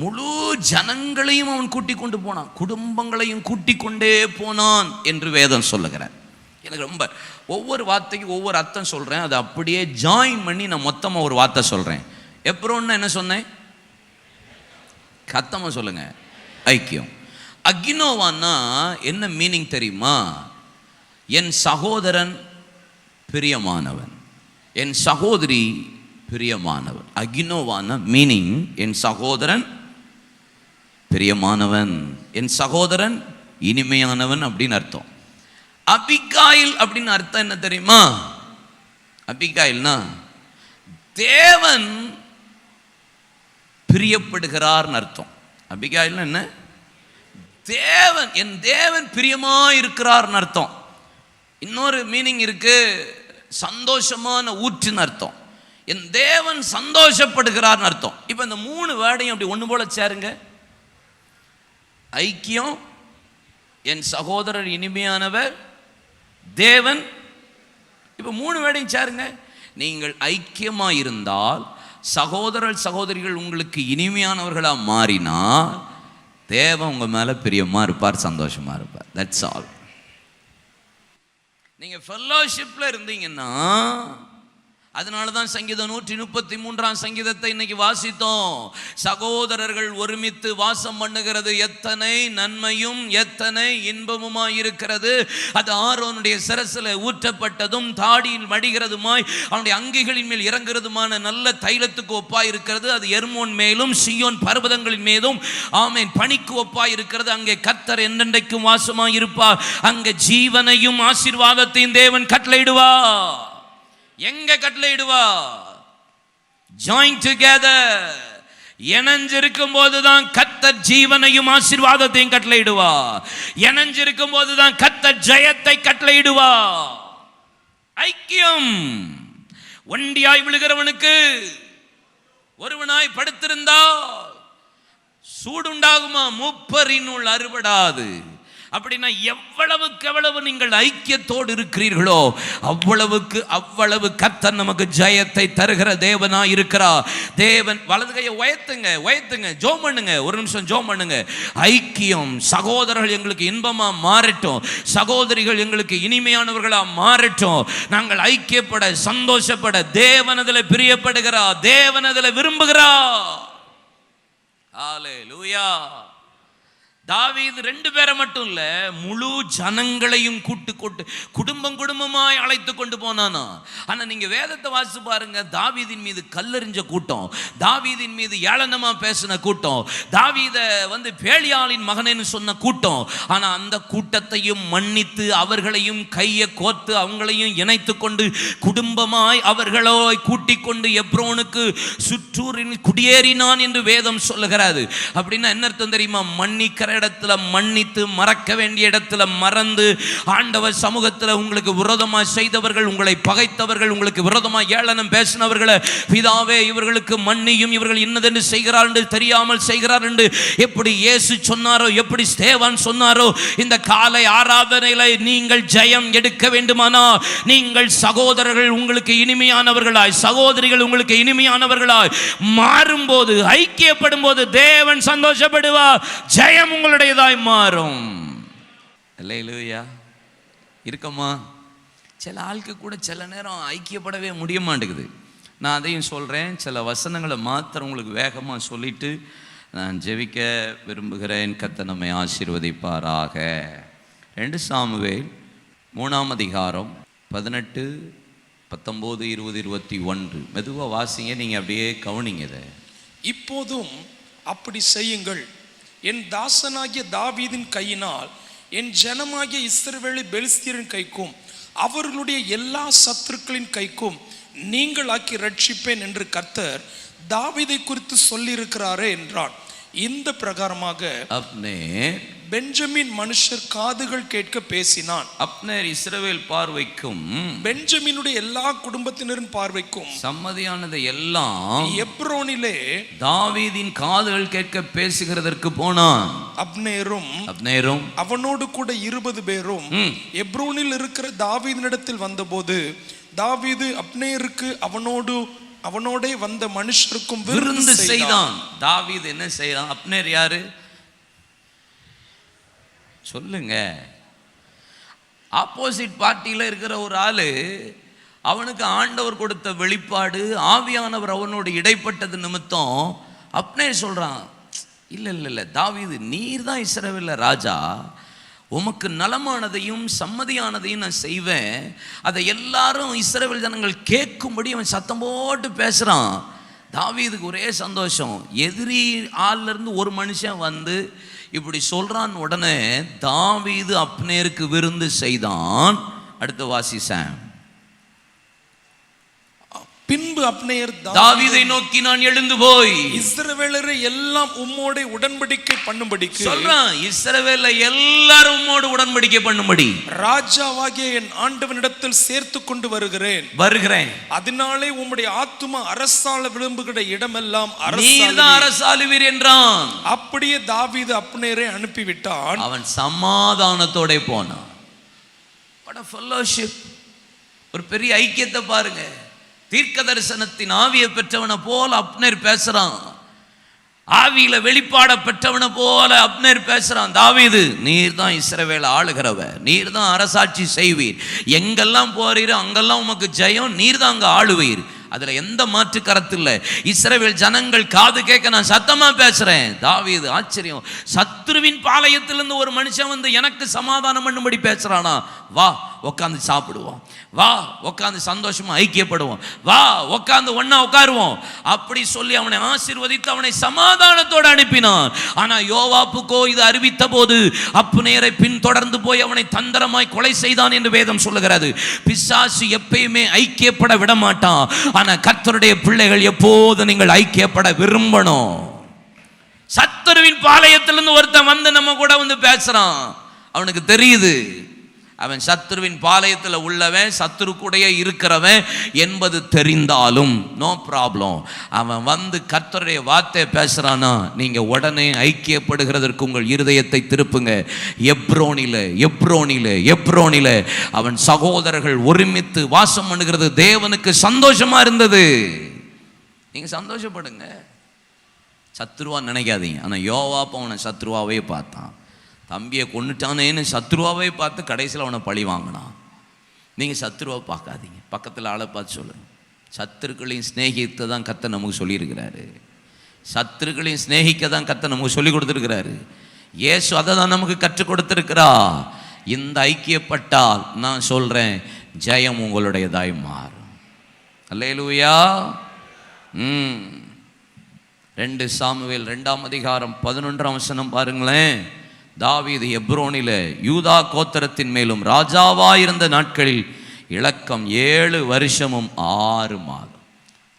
முழு ஜனங்களையும் அவன் கூட்டி கொண்டு போனான், குடும்பங்களையும் கூட்டி கொண்டே போனான் என்று வேதம் சொல்லுகிறார். எனக்கு ரொம்ப ஒவ்வொரு வார்த்தைக்கு ஒவ்வொரு அர்த்தம் சொல்றேன், அதை அப்படியே ஜாயின் பண்ணி நான் மொத்தமா ஒரு வார்த்தை சொல்றேன். எப்ரோன்னு என்ன சொன்னேன்? கத்தமா சொல்லுங்க, ஐக்கியம். அகினோவான்னா என்ன மீனிங் தெரியுமா? என் சகோதரன் பிரியமானவன், என் சகோதரி பிரியமானவன். அகினோவான மீனிங் என் சகோதரன் பிரியமானவன், என் சகோதரன் இனிமையானவன் அப்படின்னு அர்த்தம். அபிகாயில் அப்படின்னு அர்த்தம் என்ன தெரியுமா? அபிகாயில்னா தேவன் பிரியப்படுகிறார்னு அர்த்தம். அபிகாயில்னா என்ன? தேவன், என் தேவன் பிரியமா இருக்கிறார்னு அர்த்தம். இன்னொரு மீனிங் இருக்கு, சந்தோஷமான ஊற்றுன்னு அர்த்தம். என் தேவன் சந்தோஷப்படுகிறார்னு அர்த்தம். இப்போ இந்த மூணு வேர்டையும் அப்படி ஒன்று போல சேருங்க. ஐக்கியம், என் சகோதரர் இனிமையானவர், தேவன். இப்போ மூணு வேர்டையும் சேருங்க. நீங்கள் ஐக்கியமா இருந்தால், சகோதரர் சகோதரிகள் உங்களுக்கு இனிமையானவர்களா மாறினால், தேவன் உங்க மேல பிரியமா இருப்பார், சந்தோஷமா இருப்பார். That's all. நீங்க ஃபெல்லோஷிப்ல இருந்தீங்கன்னா, அதனால தான் சங்கீதம் 133 சங்கீதத்தை இன்னைக்கு வாசித்தோம். சகோதரர்கள் ஒருமித்து வாசம் பண்ணுகிறது எத்தனை நன்மையும் எத்தனை இன்பமுமாய் இருக்கிறது. அது ஆரோனுடைய சிரசில் ஊற்றப்பட்டதும் தாடியில் மடிகிறதுமாய் அவனுடைய அங்கிகளின் மேல் இறங்குறதுமான நல்ல தைலத்துக்கு ஒப்பாய் இருக்கிறது. அது எர்மோன் மேலும் சீயோன் பர்வதங்களின் மீதும் ஆமென் பனிக்கு ஒப்பாய் இருக்கிறது. அங்கே கர்த்தர் என்றென்றைக்கும் வாசமாய் இருப்பார். அங்கே ஜீவனையும் ஆசீர்வாதத்தையும் தேவன் கட்டளையிடுவார். எங்க கட்டளையிடுவா? Join together. இணைஞ்சிருக்கும் போதுதான் கர்த்தர் ஜீவனையும் ஆசீர்வாதத்தையும் கட்டளையிடுவா. இணைஞ்சிருக்கும் போதுதான் கர்த்தர் ஜெயத்தை கட்டளையிடுவா. ஐக்கியம். ஒண்டியாய் விழுகிறவனுக்கு ஒருவனாய் படுத்திருந்தால் சூடுண்டாகுமா? மூப்பரினுள் அறுபடாது. அப்படின்னா எவ்வளவுக்கு எவ்வளவு நீங்கள் ஐக்கியத்தோடு இருக்கிறீர்களோ அவ்வளவுக்கு அவ்வளவு கர்த்தர் நமக்கு ஜெயத்தை தருகிற தேவனா இருக்கிறார். தேவன் வலது கையை உயர்த்துங்க, உயர்த்துங்க, ஜோம் பண்ணுங்க, ஒரு நிமிஷம் ஜோம் பண்ணுங்க. ஐக்கியம். சகோதரர்கள் எங்களுக்கு இன்பமா மாறட்டும், சகோதரிகள் எங்களுக்கு இனிமையானவர்களா மாறட்டும். நாங்கள் ஐக்கியப்பட சந்தோஷப்பட தேவனதில் பிரியப்படுகிறார், தேவனதில் விரும்புகிறார். ஹல்லேலூயா. தாவீது ரெண்டு பேரை மட்டும் இல்ல, முழு ஜனங்களையும் குடும்பம் குடும்பமாய் அழைத்து கொண்டு போனானா. ஆனா நீங்க வேதத்தை வாசிச்சு பாருங்க, தாவீதின் மீது கல்லெறிஞ்ச கூட்டம், தாவீதின் மீது ஏளனமா பேசின கூட்டம், தாவீத பேலியாளின் மகனேன்னு சொன்ன கூட்டம். ஆனா அந்த கூட்டத்தையும் மன்னித்து அவர்களையும் கையை கோர்த்து அவங்களையும் இணைத்து கொண்டு குடும்பமாய் அவர்களை கூட்டிக் கொண்டு எப்ரோனுக்கு சுற்றூரில் குடியேறினான் என்று வேதம் சொல்லுகிறாரு. அப்படின்னா என்ன அர்த்தம் தெரியுமா? மன்னிக்கிற இடத்துல மன்னித்து, மறக்க வேண்டிய இடத்துல மறந்து, ஆண்டவர் சமூகத்தில் உங்களுக்கு விரோதமாக செய்தவர்கள், உங்களை பகைத்தவர்கள், உங்களுக்கு விரோதமாக ஏளனம் பேசினவர்களை, பிதாவே இவர்களுக்கு மன்னியும், இவர்கள் இன்னதென்று செய்கிறார் என்று தெரியாமல் செய்கிறார் என்று எப்படி இயேசு சொன்னாரோ, எப்படி ஸ்தேவான் சொன்னாரோ, இந்த காலை ஆராதனையில நீங்கள் ஜெயம் எடுக்க வேண்டுமானால் நீங்கள் சகோதரர்கள் உங்களுக்கு இனிமையானவர்களாய், சகோதரிகள் உங்களுக்கு இனிமையானவர்களாய் மாறும்போது, ஐக்கியப்படும் போது தேவன் சந்தோஷப்படுவார், ஜெயம் உங்களுடையதாய் மாறும். அல்லேலூயா. இருக்கமா? சில ஆளுக்கு கூட சில நேரம் ஐக்கியப்படவே முடிய மாட்டேங்குது. நான் அதையும் சொல்கிறேன். சில வசனங்களை மாத்திரம் உங்களுக்கு வேகமாக சொல்லிட்டு நான் ஜெபிக்க விரும்புகிறேன். கர்த்தர் நம்மை ஆசீர்வதிப்பாராக. 2 சாமுவேல் 3 18, 19, 20, 21 மெதுவாக வாசிங்க. நீங்கள் அப்படியே கவனிங்க. இதை இப்போதும் அப்படி செய்யுங்கள். என் தாசனாகிய தாவீதின் கையினால் என் ஜனமாகிய இஸ்ரவேலை பெலிஸ்தியரின் கைக்கும் அவர்களுடைய எல்லா சத்துருக்களின் கைக்கும் நீங்கள் ஆக்கி ரட்சிப்பேன் என்று கர்த்தர் தாவீதை குறித்து சொல்லியிருக்கிறாரே என்றான். இந்த பிரகாரமாக அப்னேர் பெஞ்சமின் மனுஷர் காதுகள் கேட்க பேசினான். அப்னேர் இஸ்ரவேல் பார்வைக்கும் பெஞ்சமினுடைய எல்லா குடும்பத்தினரின் பார்வைக்கும் சம்மதியானது எல்லாம் எப்ரோனிலே தாவீதின் காதுகள் கேட்க பேசுகிறதற்கு போனான். அப்னேரும் அவனோடு கூட 20 பேரும் எப்ரோனில் இருக்கிற தாவீதினிடத்தில் வந்தபோது தாவீது அப்னேருக்கு அவனோடே வந்த மனுஷருக்கும் விருந்து செய்தான். தாவீது என்ன செய்யறான்? அப்னேர் யாரு சொல்லுங்க? ஆப்போசிட் பார்ட்டியில இருக்கிற ஒரு ஆளு. அவனுக்கு ஆண்டவர் கொடுத்த வெளிப்பாடு, ஆவியானவர் அவனோடு இடைப்பட்டது நிமித்தம் அப்னேர் சொல்றான், இல்லை தாவீது, நீர் தான் இஸ்ரவேல்ல ராஜா, உமக்கு நலமானதையும் சம்மதியானதையும் நான் செய்வேன், அதை எல்லாரும் இஸ்ரவேல் ஜனங்கள் கேட்கும்படி அவன் சத்தம் போட்டு பேசுறான். தாவீதுக்கு ஒரே சந்தோஷம். எதிரி ஆள்ல இருந்து ஒரு மனுஷன் வந்து இப்படி சொல்றான். உடனே தாவீது அப்னேருக்கு விருந்து செய்தான். அடுத்த வாசிசேன். பின்பு அப்னேர் தாவீதை நோக்கி, நான் எழுந்து போய் இஸ்ரவேலரை எல்லாம் உம்மோடு உடன்படிக்கை பண்ணும்படிக்கு சொல்றான். இஸ்ரவேல்ல எல்லாரும் உம்மோடு உடன்படிக்கை பண்ணும்படி ராஜாவாகிய என் ஆண்டவனிடத்தில் சேர்த்து கொண்டு வருகிறேன். அதனாலே உம்முடைய ஆத்துமா அரசாள விரும்புகிற இடமெல்லாம் நீர்தான் அரசாளுவீர் என்றான். அப்படியே தாவீது அப்னேரை அனுப்பிவிட்டான். அவன் சமாதானத்தோட போனான். ஃபெல்லோஷிப், ஒரு பெரிய ஐக்கியத்தை பாருங்க. தீர்க்க தரிசனத்தின் ஆவியை பெற்றவனை போல அப்னேர் பேசுறான். ஆவியில வெளிப்பாட பெற்றவனை போல அப்னேர் பேசுறான். தாவீது, நீர் தான் இஸ்ரவேலை ஆளுகிறவர், நீர் தான் அரசாட்சி செய்வீர், எங்கெல்லாம் போறீரோ அங்கெல்லாம் உமக்கு ஜெயம், நீர் தான் அங்க ஆளுவீர். அதுல எந்த மாற்று கருத்து இல்லை. இஸ்ரவேல் ஜனங்கள் காது கேட்க நான் சத்தமா பேசுறேன். தாவீது ஆச்சரியம். சத்துருவின் பாளையத்திலிருந்து ஒரு மனுஷன் வந்து எனக்கு சமாதானம் பண்ணும்படி பேசுறானா? வா உட்காந்து சாப்பிடுவோம், வா உட்காந்து சந்தோஷமா ஐக்கியப்படுவோம், வா உட்காந்து ஒன்னா உட்காருவோம் அப்படி சொல்லி அவனை ஆசீர்வதித்து அவனை சமாதானத்தோடு அனுப்பினான். ஆனா யோவாப்புக்கோ இது அறிவித்த போது அப்னேரை பின்தொடர்ந்து போய் அவனை தந்திரமாய் கொலை செய்தான் என்று வேதம் சொல்லுகிறது. பிசாசு எப்பயுமே ஐக்கியப்பட விட மாட்டான். ஆனா கர்த்தருடைய பிள்ளைகள் எப்போது நீங்கள் ஐக்கியப்பட விரும்பணும். சத்துருவின் பாளையத்திலிருந்து ஒருத்தன் வந்து நம்ம கூட வந்து பேசுறான். அவனுக்கு தெரியுது அவன் சத்துருவின் பாளையத்தில் உள்ளவன், சத்துரு கூடயே இருக்கிறவன் என்பது தெரிந்தாலும் நோ ப்ராப்ளம். அவன் வந்து கர்த்தருடைய வார்த்தை பேசுறானா, நீங்க உடனே ஐக்கியப்படுகிறதற்கு உங்கள் இருதயத்தை திருப்புங்க. எப்ரோனில அவன் சகோதரர்கள் ஒருமித்து வாசம் பண்ணுகிறது தேவனுக்கு சந்தோஷமா இருந்தது. நீங்க சந்தோஷப்படுங்க, சத்ருவா நினைக்காதீங்க. ஆனா யோவாப் அவனை சத்ருவாவே பார்த்தான். தம்பியை கொண்டுட்டானேன்னு சத்ருவாவே பார்த்து கடைசியில் அவனை பழி வாங்கினான். நீங்கள் சத்ருவா பார்க்காதீங்க, பக்கத்தில் ஆளை பார்த்து சொல்லுங்க. சத்துருக்களையும் ஸ்நேகிக்க தான் கர்த்தர் நமக்கு சொல்லியிருக்கிறாரு. சத்துருக்களையும் ஸ்நேகிக்க தான் கர்த்தர் நமக்கு சொல்லி கொடுத்துருக்கிறாரு. இயேசு அதை தான் நமக்கு கற்றுக் கொடுத்துருக்கிறா. இந்த ஐக்கியப்பட்டால் நான் சொல்கிறேன், ஜெயம் உங்களுடையதாய் மாறும். அல்லேலூயா. 2 சாமுவேல் 2ஆம் அதிகாரம் 11ஆம் வசனம் பாருங்களேன். தாவீது எப்ரோனில யூதா கோத்திரத்தின் மேலும் ராஜாவாயிருந்த நாட்களில் இலக்கம் 7 வருஷமும் 6 மாதம்.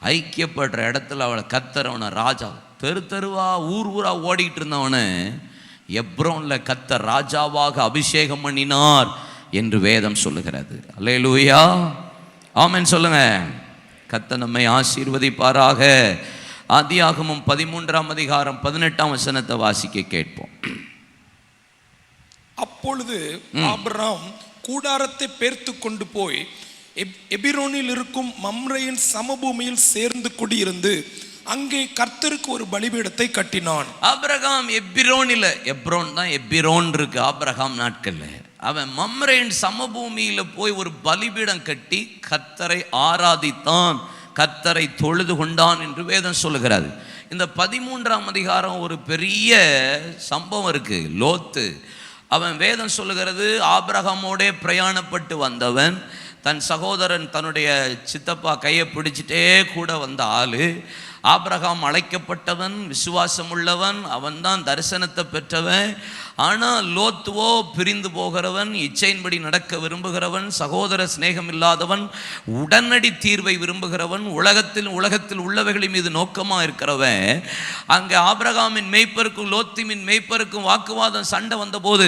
ஐக்கியப்படுற இடத்துல அவளை கர்த்தர் அவனை ராஜா, தெருவா ஊரா ஓடிட்டு இருந்தவனை எப்ரோன்ல கர்த்தர் ராஜாவாக அபிஷேகம் பண்ணினார் என்று வேதம் சொல்லுகிறது. அல்லேலூயா, ஆமென் சொல்லுங்க. கர்த்தர் நம்மை ஆசீர்வதிப்பாராக. ஆதியாகமம் 13ஆம் அதிகாரம் 18ஆம் வசனத்தை வாசிக்க கேட்போம். அப்பொழுது ஆபிரகாம் கூடாரத்தை பேர்த்து கொண்டு போய் எபிரோனில் இருக்கும் மம்ரேயின் சமபூமியில் சேர்ந்து குடியிருந்து அங்கே கர்த்தருக்கு ஒரு பலிபீடத்தை கட்டினான். ஆபிரகாம் எப்ரோன் தான் எபிரோன் இருக்கு ஆபிரகாம் நாட்கள்ல. அவன் மம்ரேயின் சமபூமியில போய் ஒரு பலிபீடம் கட்டி கர்த்தரை ஆராதித்தான், கர்த்தரை தொழுது கொண்டான் என்று வேதம் சொல்லுகிறது. இந்த 13ஆம் அதிகாரம் ஒரு பெரிய சம்பவம் இருக்கு. லோத்து அவன் வேதம் சொல்லுகிறது ஆபிரகாமோடே பிரயாணப்பட்டு வந்தவன். தன் சகோதரன் தன்னுடைய சித்தப்பா கையை பிடிச்சிட்டே கூட வந்த ஆளு. ஆபிரகாம் அழைக்கப்பட்டவன், விசுவாசம் உள்ளவன், அவன்தான் தரிசனத்தை பெற்றவன். ஆனால் லோத்துவோ பிரிந்து போகிறவன், இச்சையின்படி நடக்க விரும்புகிறவன், சகோதர சிநேகம் இல்லாதவன், உடனடி தீர்வை விரும்புகிறவன், உலகத்தில் உள்ளவைகளின் மீது நோக்கமாக இருக்கிறவன். அங்கே ஆபிரகாமின் மேய்ப்பருக்கும் லோத்திமின் மேய்ப்பருக்கும் வாக்குவாதம், சண்டை வந்தபோது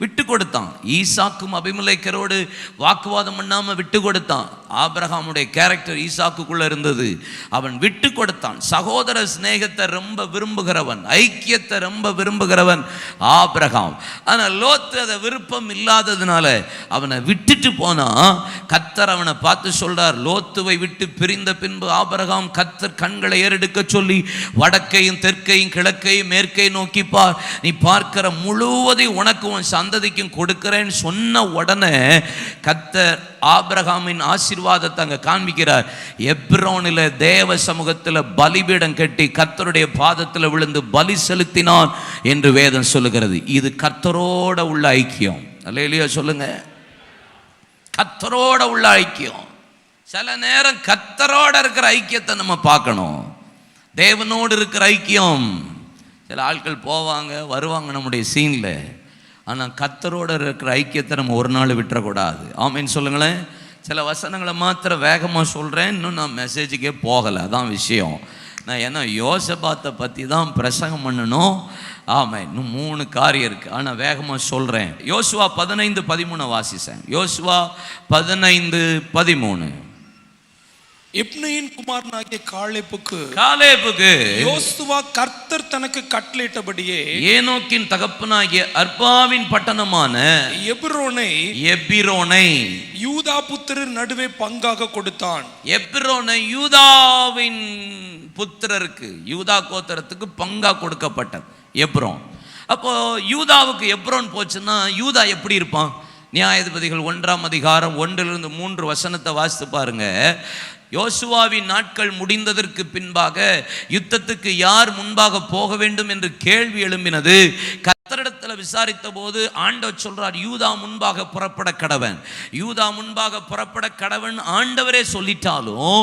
விட்டு கொடுத்தான். ஈசாக்கும் அபிமெலேக்கரோடு வாக்குவாதம் பண்ணாமல் விட்டு கொடுத்தான். ஆபிரகாமுடைய கேரக்டர் ஈசாக்குக்குள்ள இருந்தது. அவன் விட்டு கொடுத்தான். சகோதர சிநேகத்தை ரொம்ப விரும்புகிறவன், ஐக்கியத்தை ரொம்ப விரும்புகிறவன் ஆபிரகாம். ஆனால் லோத்து அதை விருப்பம் இல்லாததுனால அவனை விட்டுட்டு போனா. கர்த்தர் அவனை பார்த்து சொல்றார், லோத்துவை விட்டு பிரிந்த பின்பு ஆபிரகாம் கர்த்தர் கண்களை ஏறெடுக்க சொல்லி வடக்கையும் தெற்கையும் கிழக்கையும் மேற்கையும் நோக்கி பார், நீ பார்க்கிற முழுவதையும் உனக்கு உன் சந்ததிக்கும் கொடுக்கிறேன்னு சொன்ன உடனே கர்த்தர் ஆபிரகாமின் ஆசீர்வாதத்தை அங்க காண்பிக்கிறார். எப்ரோனில் தேவ சமூகத்தில் பலிபீடம் கட்டி கர்த்தருடைய பாதத்தில் விழுந்து பலி செலுத்தினான் என்று வேதம் சொல்லுகிறது. இது கர்த்தரோட உள்ள ஐக்கியம். அல்லேலூயா சொல்லுங்க. கர்த்தரோட உள்ள ஐக்கியம். சில நேரம் கர்த்தரோட இருக்கிற ஐக்கியத்தை நம்ம பார்க்கணும். தேவனோடு இருக்கிற ஐக்கியம். சில ஆட்கள் போவாங்க வருவாங்க நம்முடைய சீன்ல. ஆனால் கர்த்தரோட இருக்கிற ஐக்கியத்தை நம்ம ஒரு நாள் விட்டுறக்கூடாது. ஆமேன்னு சொல்லுங்களேன். சில வசனங்களை மாத்திரம் வேகமாக சொல்கிறேன், இன்னும் நான் மெசேஜுக்கே போகலை. அதான் விஷயம். நான் ஏன்னா யோசபாத்தை பற்றி தான் பிரசங்கம் பண்ணணும். ஆமாம், இன்னும் 3 காரியம் இருக்குது. ஆனால் வேகமாக சொல்கிறேன். யோசுவா 15:13 வாசிச்சேன். யோசுவா 15:13. எப்னையின் குமாரனாகிய காலேபுக்கு யோசுவா கர்த்தர் தனக்கு கட்டளையிட்டபடியே ஏனோக்கின் தகப்பனாகிய அர்பாவின் பட்டணமான எபிரோனை யூதா புத்திரர் நடுவே பங்காக கொடுத்தான். எபிரோனை யூதாவின் புத்திரருக்கு, யூதா கோத்திரத்துக்கு பங்கா கொடுக்கப்பட்டது எப்ரோன். அப்போ யூதாவுக்கு எப்ரோன் போச்சுன்னா யூதா எப்படி இருப்பான்? நியாயாதிபதிகள் 1ஆம் அதிகாரம் 1-3 வசனத்தை வாசித்து பாருங்க. யோசுவாவின் நாட்கள் முடிந்ததற்கு பின்பாக யுத்தத்துக்கு யார் முன்பாக போக வேண்டும் என்று கேள்வி எழும்பினது. கர்த்தரிடத்தில் விசாரித்த போது ஆண்டவர் சொல்றார், யூதா முன்பாக புறப்பட கடவன். யூதா முன்பாக புறப்பட கடவன் ஆண்டவரே சொல்லிட்டாலும்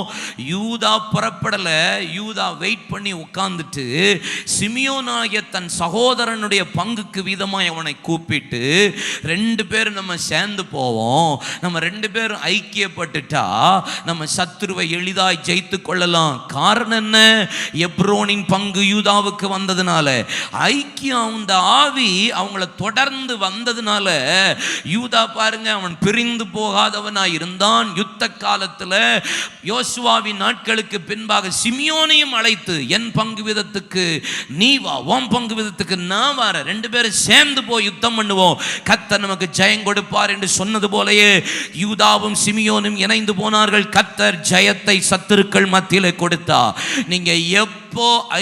யூதா புறப்படல. யூதா வெயிட் பண்ணி உட்கார்ந்துட்டு சிமியோனாகிய தன் சகோதரனுடைய பங்குக்கு வீதமாய் அவனை கூப்பிட்டு, 2 பேரும் நம்ம சேர்ந்து போவோம், நம்ம 2 பேரும் ஐக்கியப்பட்டுட்டா நம்ம சத்துருவை எளிதாய் ஜெயித்து கொள்ளலாம். காரணம் என்ன? எப்ரோனின் பங்கு யூதாவுக்கு வந்ததுனால, ஐக்கியம் அந்த ஆவி அவங்கள தொடர்ந்து வந்ததுனால யூதா பாருங்க, அவன் பிரிந்து போகாதவனாய் இருந்தான். யுத்த காலத்தில் யோசுவாவின் நாட்களுக்கு பின்பாக சிமியோனையும் அழைத்து, என் பங்கு விதத்துக்கு நீ வா, உன் பங்கு விதத்துக்கு நான் வர, 2 பேரும் சேர்ந்து போய் யுத்தம் பண்ணுவோம், கர்த்தர் நமக்கு ஜெயம் கொடுப்பார் என்று சொன்னது போலயே யூதாவும் சிமியோனும் இணைந்து போனார்கள். கர்த்தர் ஜெயத்தை சத்துருக்கள் மத்தியிலே கொடுத்தா. நீங்க எப்போ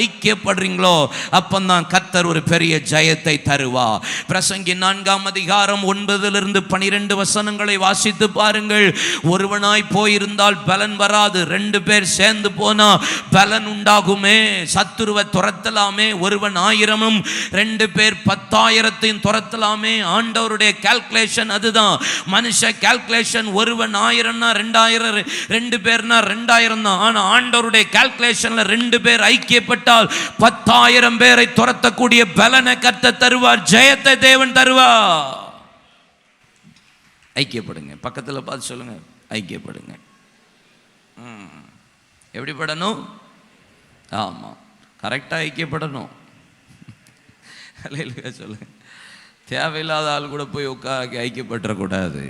ஐக்கியப்படுறீங்களோ அப்பந்தான் கர்த்தர் ஒரு பெரிய ஜெயத்தை தருவா. பிரசங்கி 4ஆம் அதிகாரம் 9-12 வசனங்களை வாசித்து பாருங்கள். ஒருவனாய் போயிருந்தால் பலன் வராது, 2 பேர் சேர்ந்து போனா பலன் உண்டாகுமே. சத்துருவை துரத்தலாமே, ஒருவன் 1000-ம் 2 பேர் 10,000-ஐயும் துரத்தலாமே. ஆண்டவருடைய கால்குலேஷன் அதுதான். மனுஷ கால்குலேஷன் ஒருவன் 1000னா 2000, 2 பேர்னா 2000 தான். ஆனா ஆண்டவருடைய கால்குலேஷன்ல 2 பேர் ஐக்கியப்பட்டால் 10,000 பேரை துரத்தக்கூடிய பலனை கர்த்தர் தருவார், ஜெயத்தை தேவன் தருவார். ஐக்கியப்படுங்க. பக்கத்தில் பார்த்து சொல்லுங்க, ஐக்கியப்படுங்க. எப்படி படணும்? ஆமாம், கரெக்டாக ஐக்கியப்படணும். சொல்லுங்க. தேவையில்லாத ஆள் கூட போய் உட்கார ஐக்கியப்பட்டுறக்கூடாது.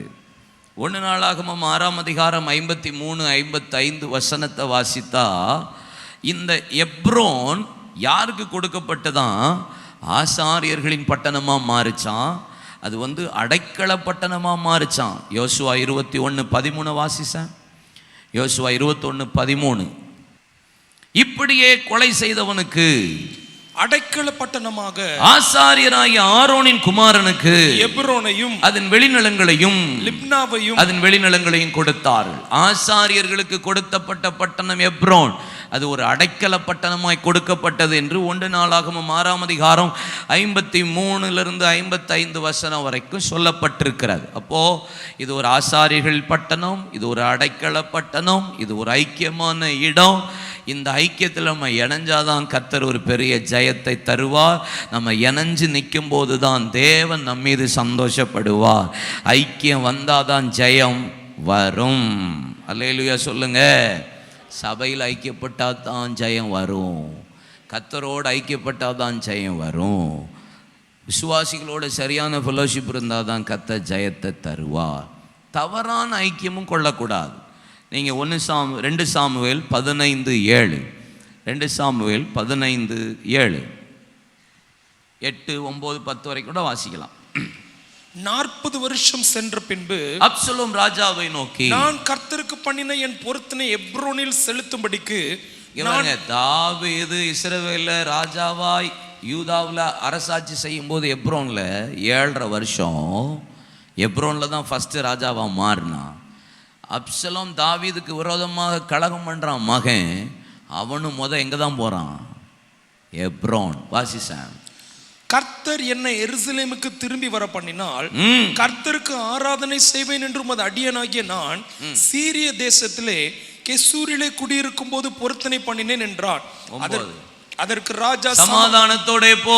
1 நாளாகமம் 6ஆம் அதிகாரம் 53-55 வசனத்தை வாசித்தா, இந்த எப்ரோன் யாருக்கு கொடுக்கப்பட்டதான்? ஆசாரியர்களின் பட்டணமாக மாறிச்சான். அது அடைக்கல பட்டணமாக மாறிச்சான். யோசுவா 21:13 வாசிச்சான். யோசுவா 21:13. இப்படியே கொலை செய்தவனுக்கு அடைக்கல பட்டணமாக ஆசாரியராகிய ஆரோனின் குமாரனுக்கு எப்ரோனையும் அதன் வெளிநிலங்களையும் லிப்னாவையும் அதன் வெளிநிலங்களையும் கொடுத்தார்கள். ஆசாரியர்களுக்கு கொடுக்கப்பட்ட பட்டணம் எப்ரோன், அது ஒரு அடைக்கல பட்டணமாய் கொடுக்கப்பட்டது என்று 1 நாளாகமம் 6ஆம் அதிகாரம் 53-55 வசனம் வரைக்கும் சொல்லப்பட்டிருக்கிறது. அப்போ இது ஒரு ஆசாரியர்கள் பட்டணம், இது ஒரு அடைக்கல பட்டணம், இது ஒரு ஐக்கியமான இடம். இந்த ஐக்கியத்தில் நம்ம இணைஞ்சாதான் கர்த்தர் ஒரு பெரிய ஜெயத்தை தருவார். நம்ம இணைஞ்சு நிற்கும் போது தான் தேவன் நம்ம மீது சந்தோஷப்படுவார். ஐக்கியம் வந்தாதான் ஜெயம் வரும். அல்லேலூயா சொல்லுங்க. சபையில் ஐக்கியப்பட்டால் தான் ஜெயம் வரும். கர்த்தரோடு ஐக்கியப்பட்டால் தான் ஜெயம் வரும். விசுவாசிகளோட சரியான ஃபெலோஷிப் இருந்தால் தான் கர்த்தர் ஜெயத்தை தருவார். தவறான ஐக்கியமும் கொள்ளக்கூடாது. நீங்கள் 2 சாமுவேல் 15:7, 2 சாமுவேல் 15:7, 8, 9, 10 வரைக்கும் கூட வாசிக்கலாம். 40 வருஷம் சென்ற பின்பு அப்சலோம் ராஜாவை நோக்கி, நான் கர்த்தருக்கு பண்ணின என் பொருத்தனை எப்ரோனில் செலுத்தும்படிக்கு. தாவீது இஸ்ரவேல்ல ராஜாவாய் யூதாவில் அரசாட்சி செய்யும் போது எப்ரோனில் 7.5 வருஷம் எப்ரோனில் தான் ஃபஸ்ட்டு ராஜாவாக மாறினான். அப்சலோம் தாவீதுக்கு விரோதமாக கலகம் பண்ணுறான் மகன். அவனும் எங்கே தான் போகிறான்? எப்ரோன். வாசிசான். கர்த்தர் என்னை எருசலேமுக்கு திரும்பி வர பண்ணினால் கர்த்தருக்கு ஆராதனை செய்வேன் என்று உமது அடியனாகிய நான் சீரிய தேசத்திலே கெசூரிலே குடியிருக்கும் போது பொருத்தனை பண்ணினேன் என்றான். அதற்கு ராஜா, சமாதானத்தோட போ.